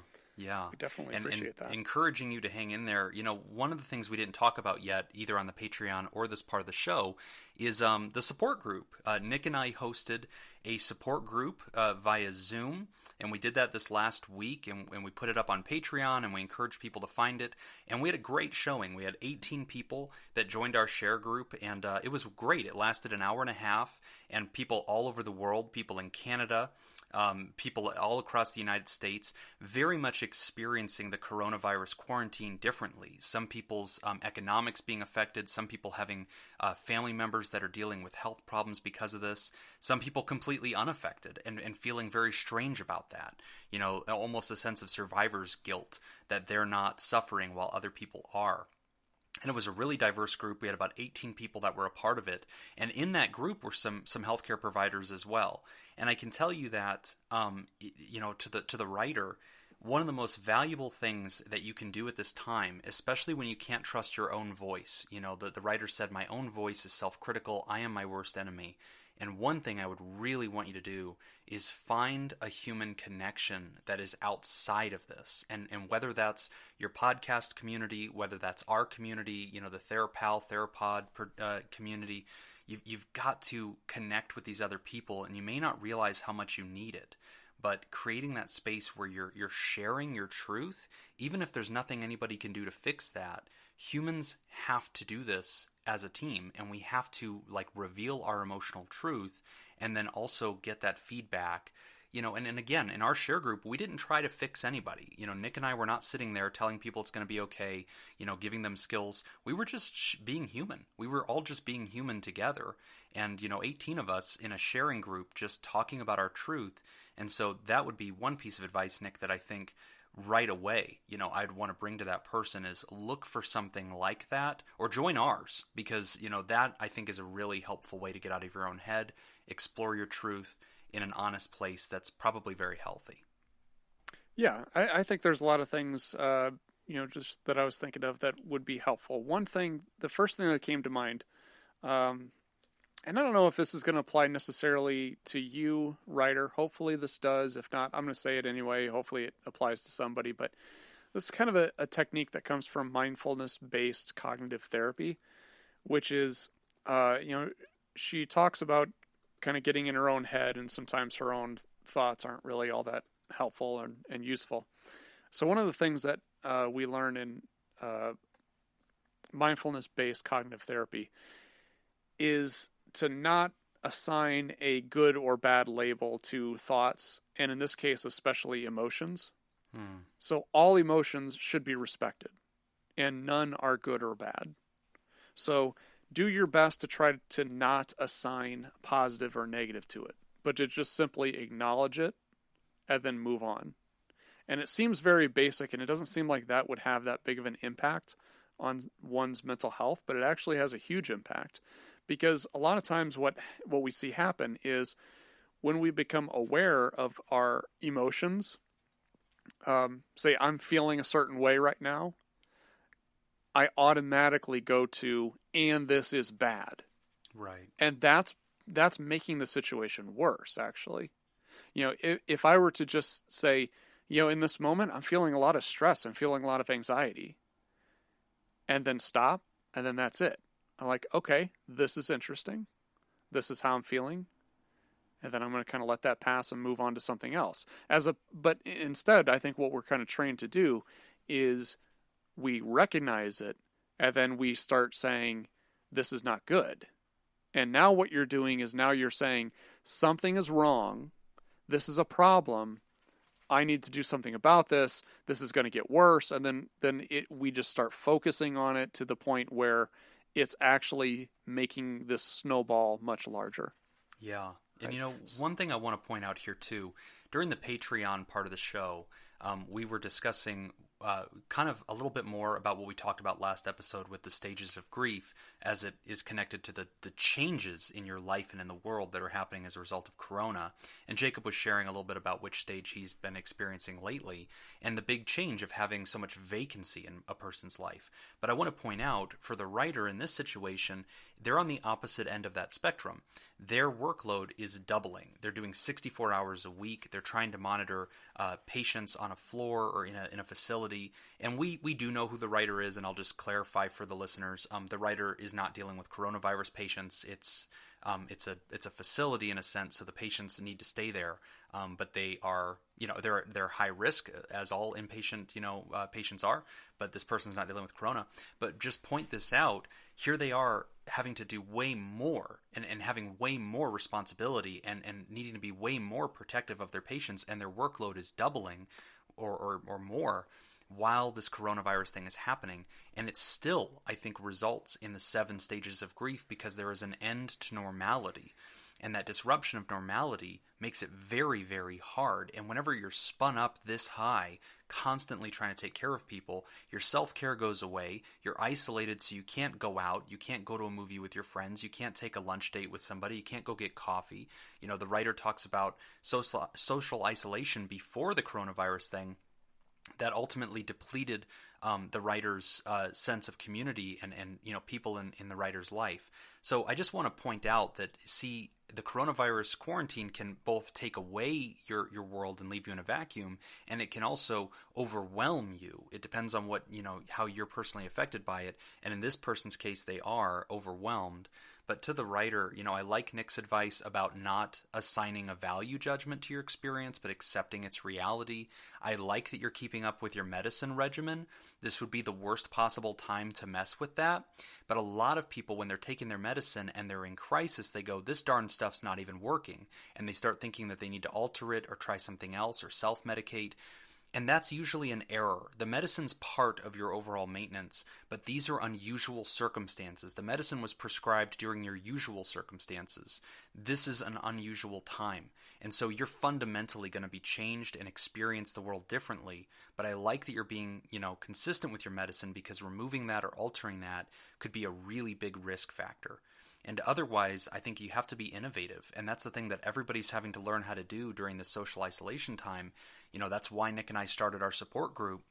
We definitely appreciate that. Encouraging you to hang in there. You know, one of the things we didn't talk about yet, either on the Patreon or this part of the show, is the support group. Nick and I hosted a support group via Zoom, and we did that this last week, and we put it up on Patreon, and we encouraged people to find it. And we had a great showing. We had 18 people that joined our share group, and it was great. It lasted an hour and a half, and people all over the world, people in Canada, people all across the United States, very much experiencing the coronavirus quarantine differently. Some people's economics being affected, some people having family members that are dealing with health problems because of this, some people completely unaffected and feeling very strange about that. You know, almost a sense of survivor's guilt that they're not suffering while other people are. And it was a really diverse group. We had about 18 people that were a part of it. And in that group were some healthcare providers as well. And I can tell you that, to the writer, one of the most valuable things that you can do at this time, especially when you can't trust your own voice. You know, the writer said, my own voice is self-critical. I am my worst enemy. And one thing I would really want you to do is find a human connection that is outside of this. And whether that's your podcast community, whether that's our community, you know, the THERAPAL, THERAPOD community, you've got to connect with these other people, and you may not realize how much you need it. But creating that space where you're sharing your truth, even if there's nothing anybody can do to fix that, humans have to do this as a team, and we have to reveal our emotional truth and then also get that feedback. You know, and again, in our share group, we didn't try to fix anybody. You know, Nick and I were not sitting there telling people it's going to be okay, you know, giving them skills. We were just being human. We were all just being human together. And, 18 of us in a sharing group just talking about our truth. And so that would be one piece of advice, Nick, that I think right away, I'd want to bring to that person is look for something like that or join ours, because, that I think is a really helpful way to get out of your own head, explore your truth in an honest place that's probably very healthy. Yeah, I think there's a lot of things, just that I was thinking of that would be helpful. The first thing that came to mind, and I don't know if this is going to apply necessarily to you, writer. Hopefully this does. If not, I'm going to say it anyway. Hopefully it applies to somebody. But this is kind of a technique that comes from mindfulness-based cognitive therapy, which is, she talks about kind of getting in her own head, and sometimes her own thoughts aren't really all that helpful and useful. So one of the things that we learn in mindfulness-based cognitive therapy is to not assign a good or bad label to thoughts, and in this case, especially emotions. So all emotions should be respected, and none are good or bad. So do your best to try to not assign positive or negative to it, but to just simply acknowledge it and then move on. And it seems very basic, and it doesn't seem like that would have that big of an impact on one's mental health, but it actually has a huge impact, because a lot of times what we see happen is when we become aware of our emotions, say I'm feeling a certain way right now, I automatically go to, and this is bad. Right. And that's making the situation worse, actually. You know, if I were to just say, you know, in this moment, I'm feeling a lot of stress, I'm feeling a lot of anxiety, and then stop, and then that's it. I'm like, okay, this is interesting. This is how I'm feeling. And then I'm going to kind of let that pass and move on to something else. But instead, I think what we're kind of trained to do is we recognize it, and then we start saying, this is not good. And now what you're doing is now you're saying, something is wrong. This is a problem. I need to do something about this. This is going to get worse. And then we just start focusing on it to the point where it's actually making this snowball much larger. Yeah. And, you know, one thing I want to point out here, too, during the Patreon part of the show, we were discussing kind of a little bit more about what we talked about last episode with the stages of grief, as it is connected to the changes in your life and in the world that are happening as a result of Corona. And Jacob was sharing a little bit about which stage he's been experiencing lately and the big change of having so much vacancy in a person's life. But I want to point out, for the writer in this situation, they're on the opposite end of that spectrum. Their workload is doubling. They're doing 64 hours a week. They're trying to monitor patients on a floor or in a facility. And we do know who the writer is, and I'll just clarify for the listeners. The writer is not dealing with coronavirus patients. It's a facility in a sense, so the patients need to stay there. But they are, you know, they're high risk, as all inpatient, patients are. But this person's not dealing with corona. But just point this out. Here they are having to do way more and having way more responsibility and needing to be way more protective of their patients, and their workload is doubling or more while this coronavirus thing is happening. And it still, I think, results in the 7 stages of grief, because there is an end to normality. And that disruption of normality makes it very, very hard. And whenever you're spun up this high, constantly trying to take care of people, your self-care goes away. You're isolated, so you can't go out. You can't go to a movie with your friends. You can't take a lunch date with somebody. You can't go get coffee. You know, the writer talks about social isolation before the coronavirus thing that ultimately depleted the writer's sense of community and people in the writer's life. So I just want to point out that, see, the coronavirus quarantine can both take away your world and leave you in a vacuum, and it can also overwhelm you. It depends on how you're personally affected by it. And in this person's case, they are overwhelmed. But to the writer, I like Nick's advice about not assigning a value judgment to your experience, but accepting its reality. I like that you're keeping up with your medicine regimen. This would be the worst possible time to mess with that. But a lot of people, when they're taking their medicine and they're in crisis, they go, this darn stuff's not even working. And they start thinking that they need to alter it or try something else or self-medicate. And that's usually an error. The medicine's part of your overall maintenance, but these are unusual circumstances. The medicine was prescribed during your usual circumstances. This is an unusual time. And so you're fundamentally going to be changed and experience the world differently. But I like that you're being, consistent with your medicine, because removing that or altering that could be a really big risk factor. And otherwise, I think you have to be innovative. And that's the thing that everybody's having to learn how to do during this social isolation time. That's why Nick and I started our support group,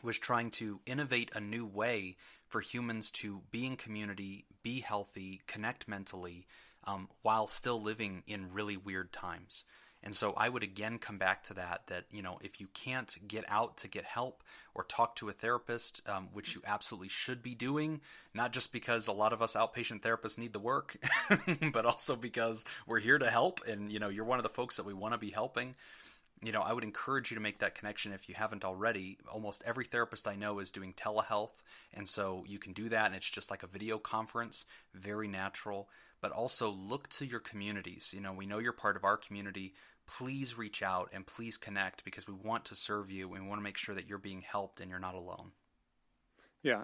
was trying to innovate a new way for humans to be in community, be healthy, connect mentally, while still living in really weird times. And so I would again come back to that if you can't get out to get help or talk to a therapist, which you absolutely should be doing, not just because a lot of us outpatient therapists need the work, but also because we're here to help, and you're one of the folks that we want to be helping. I would encourage you to make that connection if you haven't already. Almost every therapist I know is doing telehealth, and so you can do that, and it's just like a video conference, very natural. But also look to your communities. We know you're part of our community. Please reach out and please connect, because we want to serve you and we want to make sure that you're being helped and you're not alone. Yeah.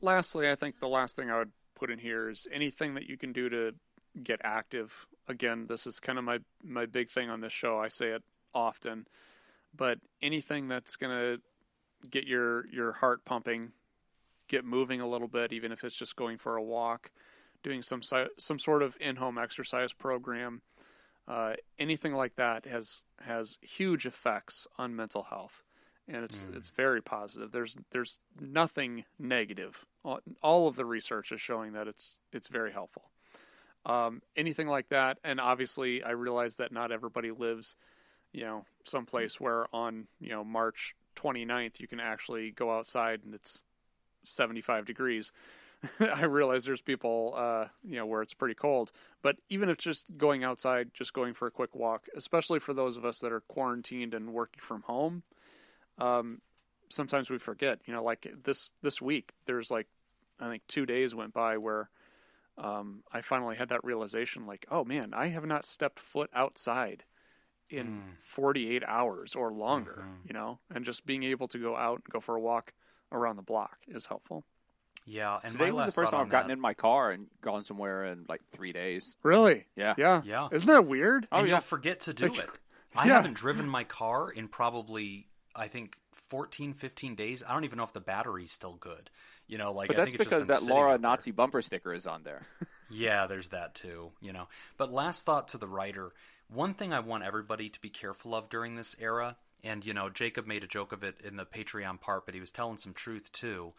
Lastly, I think the last thing I would put in here is anything that you can do to get active. Again, this is kind of my big thing on this show. I say it often, but anything that's going to get your heart pumping, get moving a little bit, even if it's just going for a walk, doing some sort of in-home exercise program, anything like that has huge effects on mental health, and it's very positive. There's nothing negative. All of the research is showing that it's very helpful. Anything like that, and obviously I realize that not everybody lives, someplace where on March 29th you can actually go outside and it's 75 degrees. I realize there's people, where it's pretty cold, but even if just going outside, just going for a quick walk, especially for those of us that are quarantined and working from home, sometimes we forget, like this week, there's I think 2 days went by where, I finally had that realization, oh man, I have not stepped foot outside in 48 hours or longer, and just being able to go out and go for a walk around the block is helpful. Yeah, and today my was last the first thought time on I've gotten that- in my car and gone somewhere in 3 days. Really? Yeah. Yeah. Isn't that weird? And you'll forget to do it. I haven't driven my car in probably, I think, 14, 15 days. I don't even know if the battery's still good. But I that's think it's because just been that sitting Laura out there. Nazi bumper sticker is on there. Yeah, there's that too, But last thought to the writer, one thing I want everybody to be careful of during this era, and, Jacob made a joke of it in the Patreon part, but he was telling some truth too,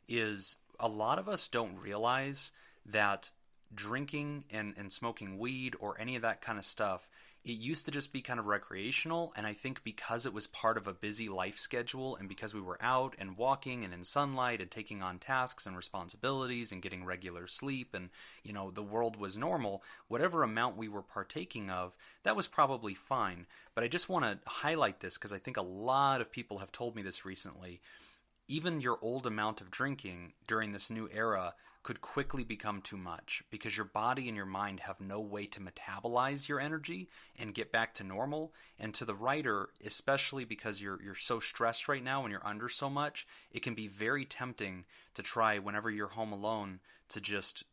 is a lot of us don't realize that drinking and smoking weed or any of that kind of stuff, it used to just be kind of recreational, and I think because it was part of a busy life schedule and because we were out and walking and in sunlight and taking on tasks and responsibilities and getting regular sleep and, the world was normal, whatever amount we were partaking of, that was probably fine. But I just want to highlight this because I think a lot of people have told me this recently. Even your old amount of drinking during this new era could quickly become too much because your body and your mind have no way to metabolize your energy and get back to normal. And to the writer, especially because you're so stressed right now and you're under so much, it can be very tempting to try whenever you're home alone to just,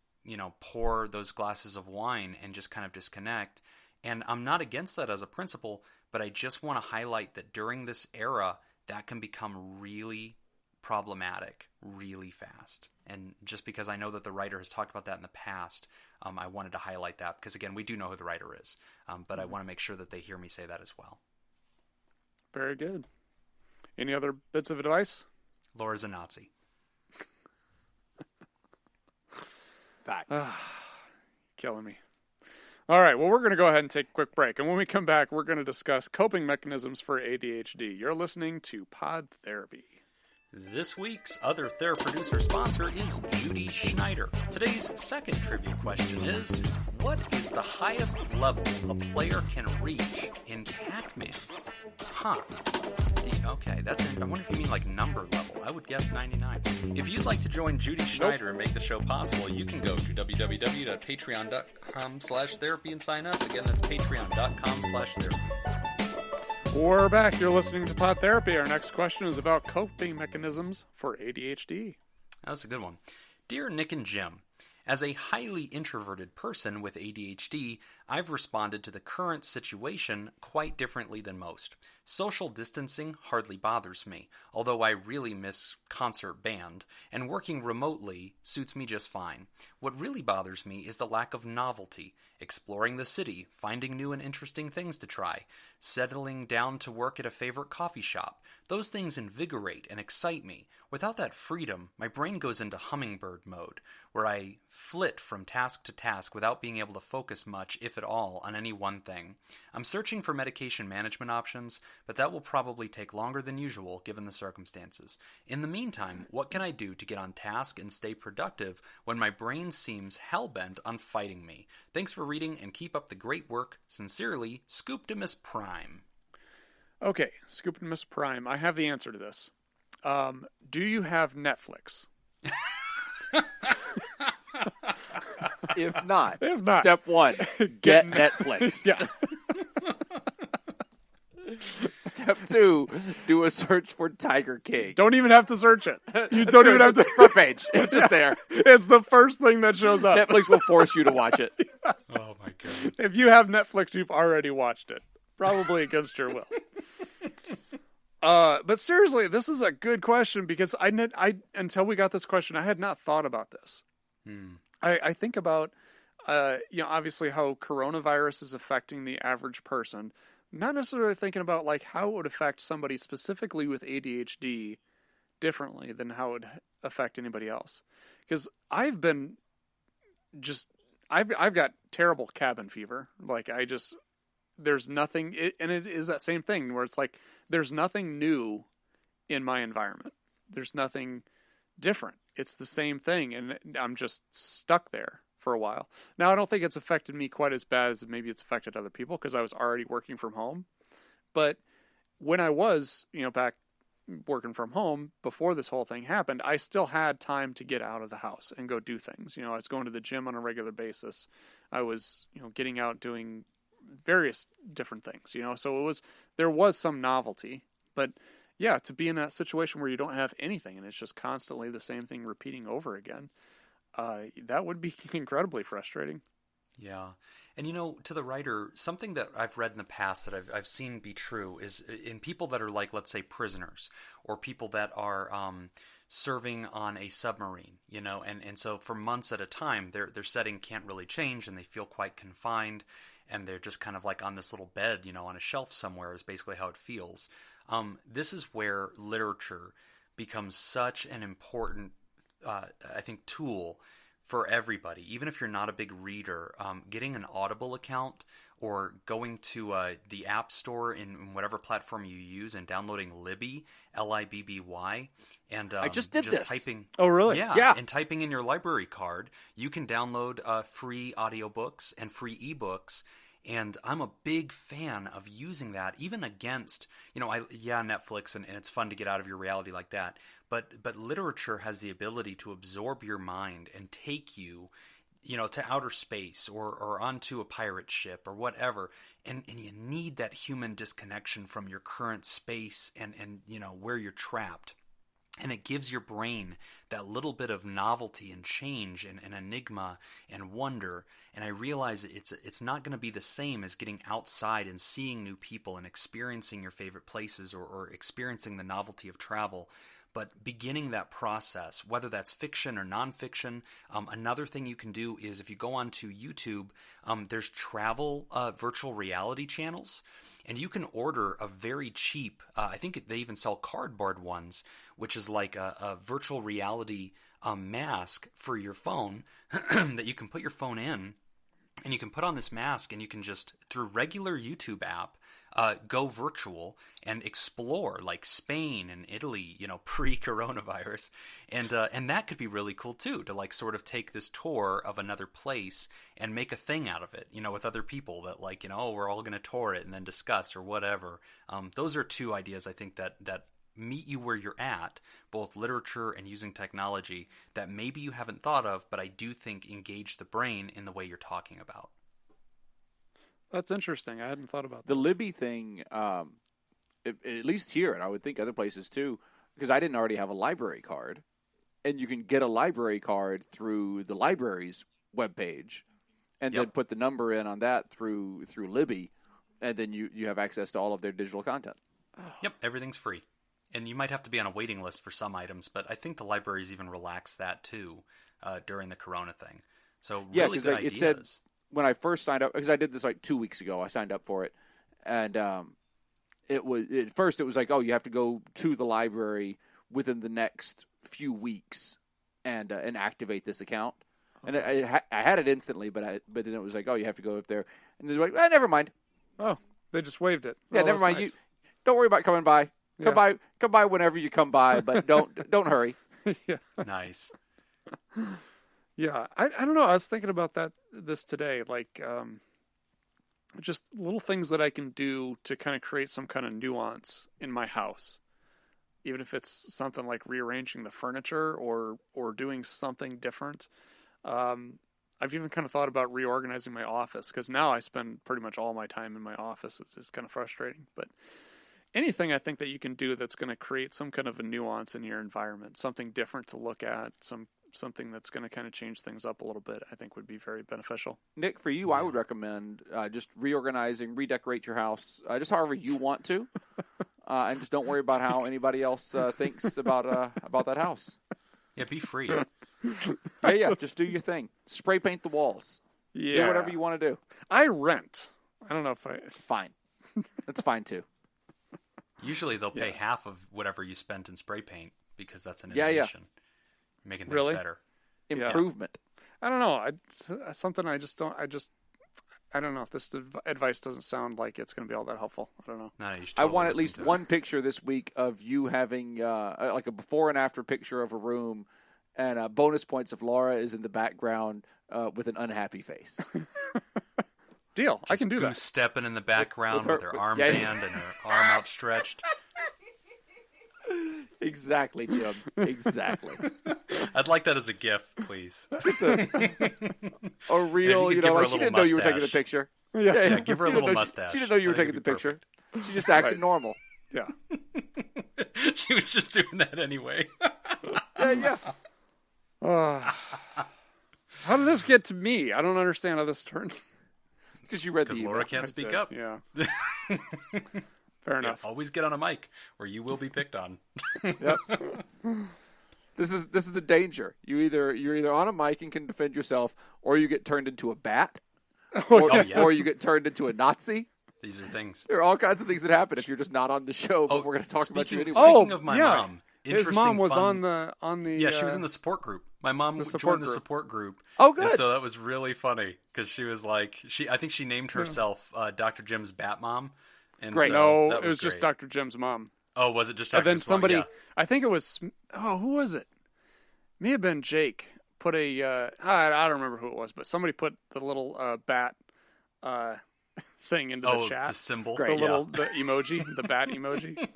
pour those glasses of wine and just kind of disconnect. And I'm not against that as a principle, but I just want to highlight that during this era, that can become really problematic really fast. And just because I know that the writer has talked about that in the past, I wanted to highlight that because, again, we do know who the writer is, but I want to make sure that they hear me say that as well. Very good. Any other bits of advice? Laura's a Nazi. Facts. Killing me. All right, well, we're going to go ahead and take a quick break. And when we come back, we're going to discuss coping mechanisms for ADHD. You're listening to Pod Therapy. This week's other THERAPRODUCER sponsor is Judy Schneider. Today's second trivia question is, what is the highest level a player can reach in Pac-Man? Okay, I wonder if you mean like number level. I would guess 99. If you'd like to join Judy Schneider and make the show possible, you can go to www.patreon.com/therapy and sign up. Again, that's patreon.com/therapy. We're back. You're listening to Pod Therapy. Our next question is about coping mechanisms for ADHD. That's a good one. Dear Nick and Jim, as a highly introverted person with ADHD, I've responded to the current situation quite differently than most. Social distancing hardly bothers me, although I really miss concert band, and working remotely suits me just fine. What really bothers me is the lack of novelty, exploring the city, finding new and interesting things to try, settling down to work at a favorite coffee shop. Those things invigorate and excite me. Without that freedom, my brain goes into hummingbird mode, where I flit from task to task without being able to focus much, if at all, on any one thing. I'm searching for medication management options, but that will probably take longer than usual given the circumstances. In the meantime, what can I do to get on task and stay productive when my brain seems hell-bent on fighting me? Thanks for reading and keep up the great work. Sincerely, Scooptimus Prime. Okay, Scoop and Miss Prime. I have the answer to this. Do you have Netflix? If not, If not. step one, get Netflix. Yeah. Step two, do a search for Tiger King. Don't even have to search it. You don't even have to. Front page. It's just there. It's the first thing that shows up. Netflix will force you to watch it. Oh my god. If you have Netflix, you've already watched it. Probably against your will. But seriously, this is a good question because I until we got this question, I had not thought about this. I think about, obviously how coronavirus is affecting the average person. Not necessarily thinking about like how it would affect somebody specifically with ADHD differently than how it would affect anybody else. Because I've got terrible cabin fever. Like there's nothing, and it is that same thing where it's like, there's nothing new in my environment. There's nothing different. It's the same thing. And I'm just stuck there for a while. Now, I don't think it's affected me quite as bad as maybe it's affected other people because I was already working from home. But when I was, back working from home before this whole thing happened, I still had time to get out of the house and go do things. I was going to the gym on a regular basis. I was, getting out doing various different things, so there was some novelty, but yeah, to be in that situation where you don't have anything and it's just constantly the same thing repeating over again, that would be incredibly frustrating. Yeah. And to the writer, something that I've read in the past that I've seen be true is in people that are like, let's say, prisoners or people that are serving on a submarine, and so for months at a time, their setting can't really change and they feel quite confined and they're just kind of like on this little bed, on a shelf somewhere is basically how it feels. This is where literature becomes such an important, I think, tool for everybody. Even if you're not a big reader, getting an Audible account or going to the App Store in whatever platform you use and downloading Libby, Libby, and I just did this. Typing. Oh, really? Yeah. And typing in your library card, you can download free audiobooks and free ebooks. And I'm a big fan of using that, even against, Netflix, and it's fun to get out of your reality like that. But literature has the ability to absorb your mind and take you, to outer space or onto a pirate ship or whatever. And you need that human disconnection from your current space and where you're trapped. And it gives your brain that little bit of novelty and change and enigma and wonder. And I realize it's not going to be the same as getting outside and seeing new people and experiencing your favorite places or experiencing the novelty of travel. But beginning that process, whether that's fiction or nonfiction, another thing you can do is if you go onto YouTube, there's travel virtual reality channels. And you can order a very cheap, I think they even sell cardboard ones, which is like a virtual reality mask for your phone that you can put your phone in. And you can put on this mask and you can just, through regular YouTube app, go virtual and explore like Spain and Italy, pre-coronavirus. And that could be really cool too, to like sort of take this tour of another place and make a thing out of it, with other people that like, we're all going to tour it and then discuss or whatever. Those are two ideas I think that meet you where you're at, both literature and using technology that maybe you haven't thought of, but I do think engage the brain in the way you're talking about. That's interesting. I hadn't thought about the this. Libby thing, at least here, and I would think other places too, because I didn't already have a library card, and you can get a library card through the library's webpage, and then put the number in on that through Libby, and then you have access to all of their digital content. Yep, everything's free. And you might have to be on a waiting list for some items, but I think the libraries even relaxed that too during the Corona thing. So really good ideas. It said when I first signed up, because I did this like 2 weeks ago, I signed up for it, and at first it was like, oh, you have to go to the library within the next few weeks and activate this account. And I had it instantly, but then it was like, oh, you have to go up there, and they're like, never mind. Oh, they just waived it. Yeah, never mind. Nice. You don't worry about coming by. Come by whenever you come by, but don't hurry. Yeah. Nice. Yeah, I don't know. I was thinking about this today. Like, just little things that I can do to kind of create some kind of nuance in my house. Even if it's something like rearranging the furniture or doing something different. I've even kind of thought about reorganizing my office, because now I spend pretty much all my time in my office. It's kind of frustrating. But anything I think that you can do that's going to create some kind of a nuance in your environment, something different to look at, something that's going to kind of change things up a little bit, I think would be very beneficial. Nick, for you, I would recommend just reorganizing, redecorate your house, just however you want to. And just don't worry about how anybody else thinks about that house. Yeah, be free. Yeah, just do your thing. Spray paint the walls. Yeah. Do whatever you want to do. I rent. I don't know if I... Fine. That's fine, too. Usually they'll pay half of whatever you spent in spray paint, because that's an Yeah. innovation. Making things better. Improvement. I don't know. Something I just don't... I don't know if this advice doesn't sound like it's going to be all that helpful. I don't know. No, you should I totally want at listen least to it. one picture this week of you having like a before and after picture of a room, and bonus points if Laura is in the background with an unhappy face. Deal. I can do that. Goose stepping in the background with her armband and her arm outstretched. Exactly, Jim. Exactly. I'd like that as a GIF, please. Just a real, Maybe you could give her a she little didn't know you were taking the mustache. picture. Yeah, give her a She didn't little know mustache. She didn't know you were I think taking the it'd be picture. She just acted normal. Yeah. She was just doing that anyway. Yeah. How did this get to me? I don't understand how this turned. Because you read the Because email. Laura can't speak up. Yeah. Fair enough. Always get on a mic, or you will be picked on. Yep. This is the danger. You're either on a mic and can defend yourself, or you get turned into a bat, or you get turned into a Nazi. These are things. There are all kinds of things that happen if you're just not on the show. But we're going to talk about you anyway. Speaking of my mom, his mom was fun- on the. Yeah, she was in the support group. My mom joined the support group. Oh, good. And so that was really funny because she was like, I think she named herself Dr. Jim's Bat Mom. And Great. So No, that it was great. just Dr. Jim's mom. Oh, was it just Dr. And then Jim's somebody, mom? I think it was, who was it? May have been Jake. Put a, I don't remember who it was, but somebody put the little bat thing into the chat. The symbol. The emoji, the bat emoji.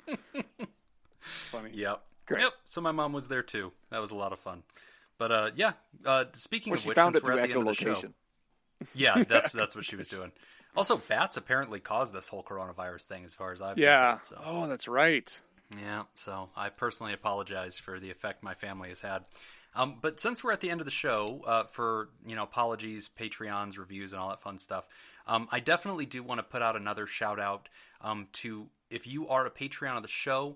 Funny. Yep. Great. Yep. So my mom was there too. That was a lot of fun. But speaking of She which, found since it we're through at the end of the show, echolocation. yeah, that's what she was doing. Also, bats apparently caused this whole coronavirus thing, as far as I've been told, so. Oh, that's right. Yeah, so I personally apologize for the effect my family has had. But since we're at the end of the show, for apologies, Patreons, reviews, and all that fun stuff, I definitely do want to put out another shout out to, if you are a Patreon of the show,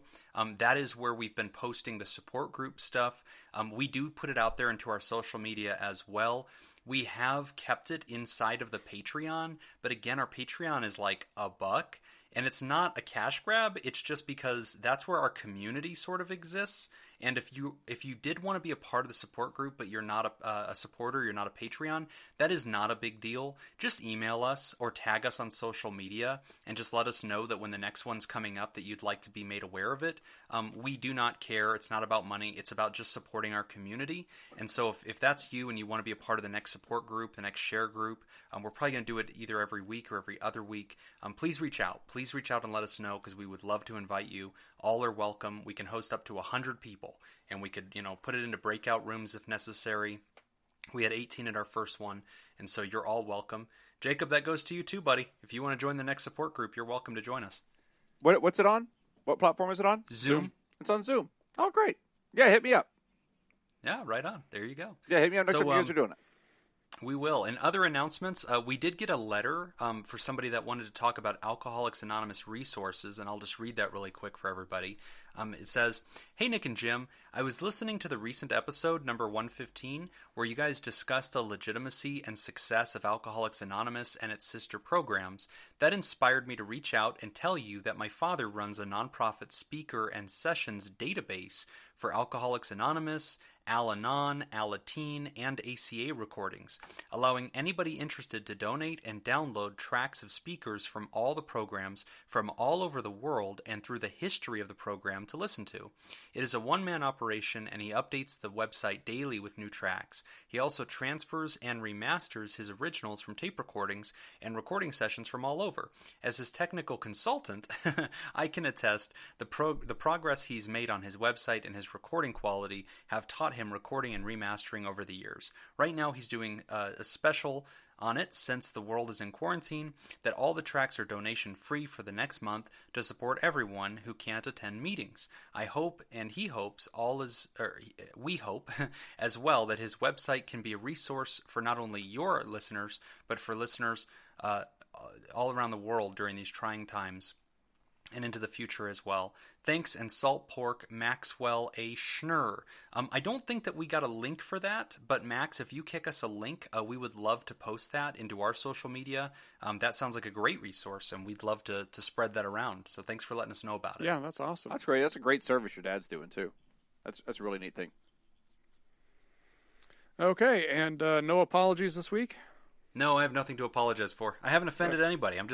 that is where we've been posting the support group stuff. We do put it out there into our social media as well. We have kept it inside of the Patreon, but again, our Patreon is like $1. And it's not a cash grab, it's just because that's where our community sort of exists. And if you did want to be a part of the support group, but you're not a supporter, you're not a Patreon, that is not a big deal. Just email us or tag us on social media and just let us know that when the next one's coming up that you'd like to be made aware of it. We do not care. It's not about money. It's about just supporting our community. And so if that's you and you want to be a part of the next support group, the next share group, we're probably going to do it either every week or every other week. Please reach out. Please reach out and let us know, because we would love to invite you. All are welcome. We can host up to 100 people, and we could, put it into breakout rooms if necessary. We had 18 at our first one, and so you're all welcome. Jacob, that goes to you too, buddy. If you want to join the next support group, you're welcome to join us. What's it on? What platform is it on? Zoom. It's on Zoom. Oh, great. Yeah, hit me up. Yeah, right on. There you go. Yeah, hit me up next time you guys are doing it. We will. And other announcements, we did get a letter for somebody that wanted to talk about Alcoholics Anonymous resources, and I'll just read that really quick for everybody. It says, "Hey, Nick and Jim, I was listening to the recent episode, number 115, where you guys discussed the legitimacy and success of Alcoholics Anonymous and its sister programs. That inspired me to reach out and tell you that my father runs a nonprofit speaker and sessions database for Alcoholics Anonymous, Al-Anon, Alateen, and ACA recordings, allowing anybody interested to donate and download tracks of speakers from all the programs from all over the world and through the history of the program to listen to. It is a one-man operation, and he updates the website daily with new tracks. He also transfers and remasters his originals from tape recordings and recording sessions from all over. As his technical consultant, I can attest the progress he's made on his website and his recording quality have taught him recording and remastering over the years. Right now he's doing a special on it since the world is in quarantine, that all the tracks are donation free for the next month to support everyone who can't attend meetings. I hope, and he hopes, we hope as well, that his website can be a resource for not only your listeners, but for listeners all around the world during these trying times and into the future as well. Thanks, and Salt Pork Maxwell A. Schnurr. I don't think that we got a link for that, but Max, if you kick us a link, we would love to post that into our social media. That sounds like a great resource, and we'd love to spread that around. So thanks for letting us know about it. Yeah, that's awesome. That's great. That's a great service your dad's doing, too. That's a really neat thing. Okay, and no apologies this week? No, I have nothing to apologize for. I haven't offended anybody. I'm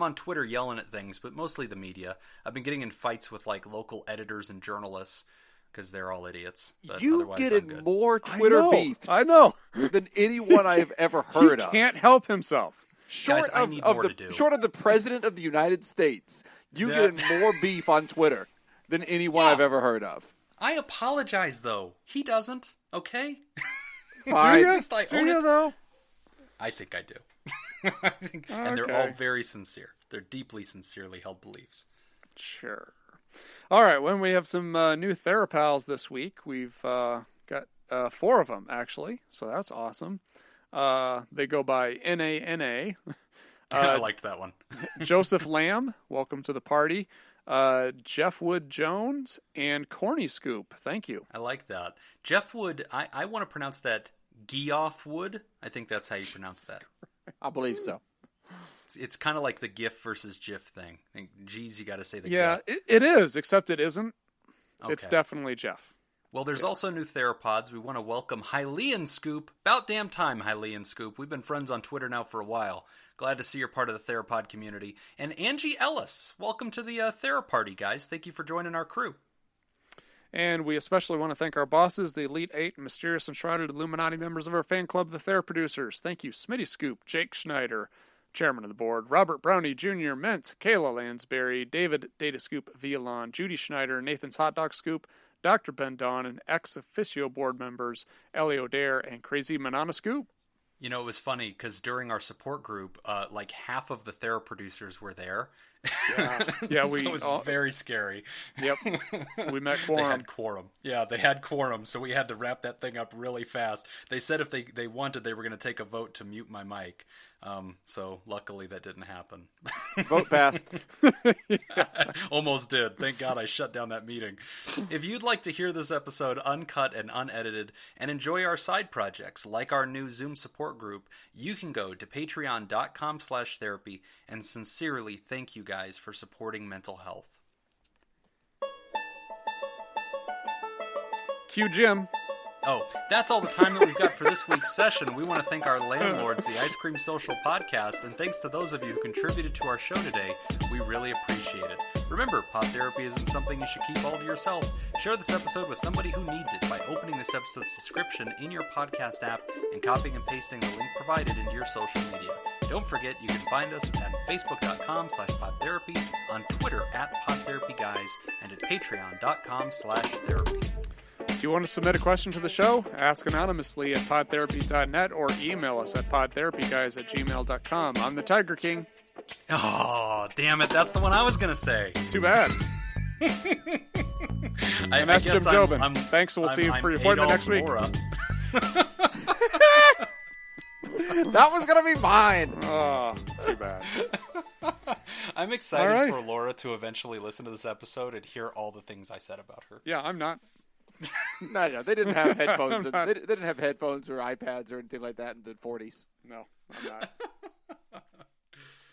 on Twitter yelling at things, but mostly the media. I've been getting in fights with like local editors and journalists because they're all idiots. But you get in good. more Twitter beefs than anyone I've ever heard of. He can't help himself. Guys, I need more to do. Short of the President of the United States, you get in more beef on Twitter than anyone I've ever heard of. I apologize, though. He doesn't, okay? Fine. Do you, though? I think I do. And they're all very sincere. They're deeply, sincerely held beliefs. Sure. All right, when we have some new THERAPALs this week, we've got 4 of them, actually, so that's awesome. They go by NANA. I liked that one. Joseph Lamb, welcome to the party. Jeff Wood Jones and Corny Scoop. Thank you. I like that. Jeff Wood, I want to pronounce that Geoff Wood. I think that's how you pronounce that. I believe so. It's kind of like the GIF versus GIF thing. I think, geez, you got to say the Yeah, GIF. it is, except it isn't. Okay. It's definitely Jeff. Well, there's also new THERAPODs. We want to welcome Hylian Scoop. About damn time, Hylian Scoop. We've been friends on Twitter now for a while. Glad to see you're part of the THERAPOD community. And Angie Ellis, welcome to the THERAPARTY, guys. Thank you for joining our crew. And we especially want to thank our bosses, the Elite Eight, mysterious and shrouded Illuminati members of our fan club, the THERAPRODUCERS. Thank you, Smitty Scoop, Jake Schneider, Chairman of the Board, Robert Brownie Jr., Ment, Kayla Lansbury, David Data Scoop Violon, Judy Schneider, Nathan's Hot Dog Scoop, Dr. Ben Don, and ex-officio board members, Ellie O'Dare and Crazy Manana Scoop. You know, it was funny because during our support group, like half of the THERAPRODUCERs were there. Yeah, so it was very scary. Yep, we met quorum. They had quorum. Yeah, they had quorum, so we had to wrap that thing up really fast. They said if they wanted, they were going to take a vote to mute my mic. So luckily that didn't happen. Vote passed. Almost did. Thank God I shut down that meeting. If you'd like to hear this episode uncut and unedited and enjoy our side projects like our new Zoom support group, you can go to patreon.com/therapy and sincerely thank you guys for supporting mental health. Cue Jim. Oh, that's all the time that we've got for this week's session. We want to thank our landlords, the Ice Cream Social Podcast, and thanks to those of you who contributed to our show today. We really appreciate it. Remember, pod therapy isn't something you should keep all to yourself. Share this episode with somebody who needs it by opening this episode's description in your podcast app and copying and pasting the link provided into your social media. Don't forget, you can find us at facebook.com/podtherapy, on Twitter @PodTherapyGuys, and at patreon.com/therapy. If you want to submit a question to the show, ask anonymously at podtherapy.net or email us at podtherapyguys@gmail.com. I'm the Tiger King. Oh, damn it. That's the one I was going to say. Too bad. And that's Jim Jobin. Thanks, and we'll see you for your appointment next week. That was going to be mine. Oh, too bad. I'm excited for Laura to eventually listen to this episode and hear all the things I said about her. Yeah, I'm not. No, they didn't have headphones. They didn't have headphones or iPads or anything like that in the 40s. No, I'm not.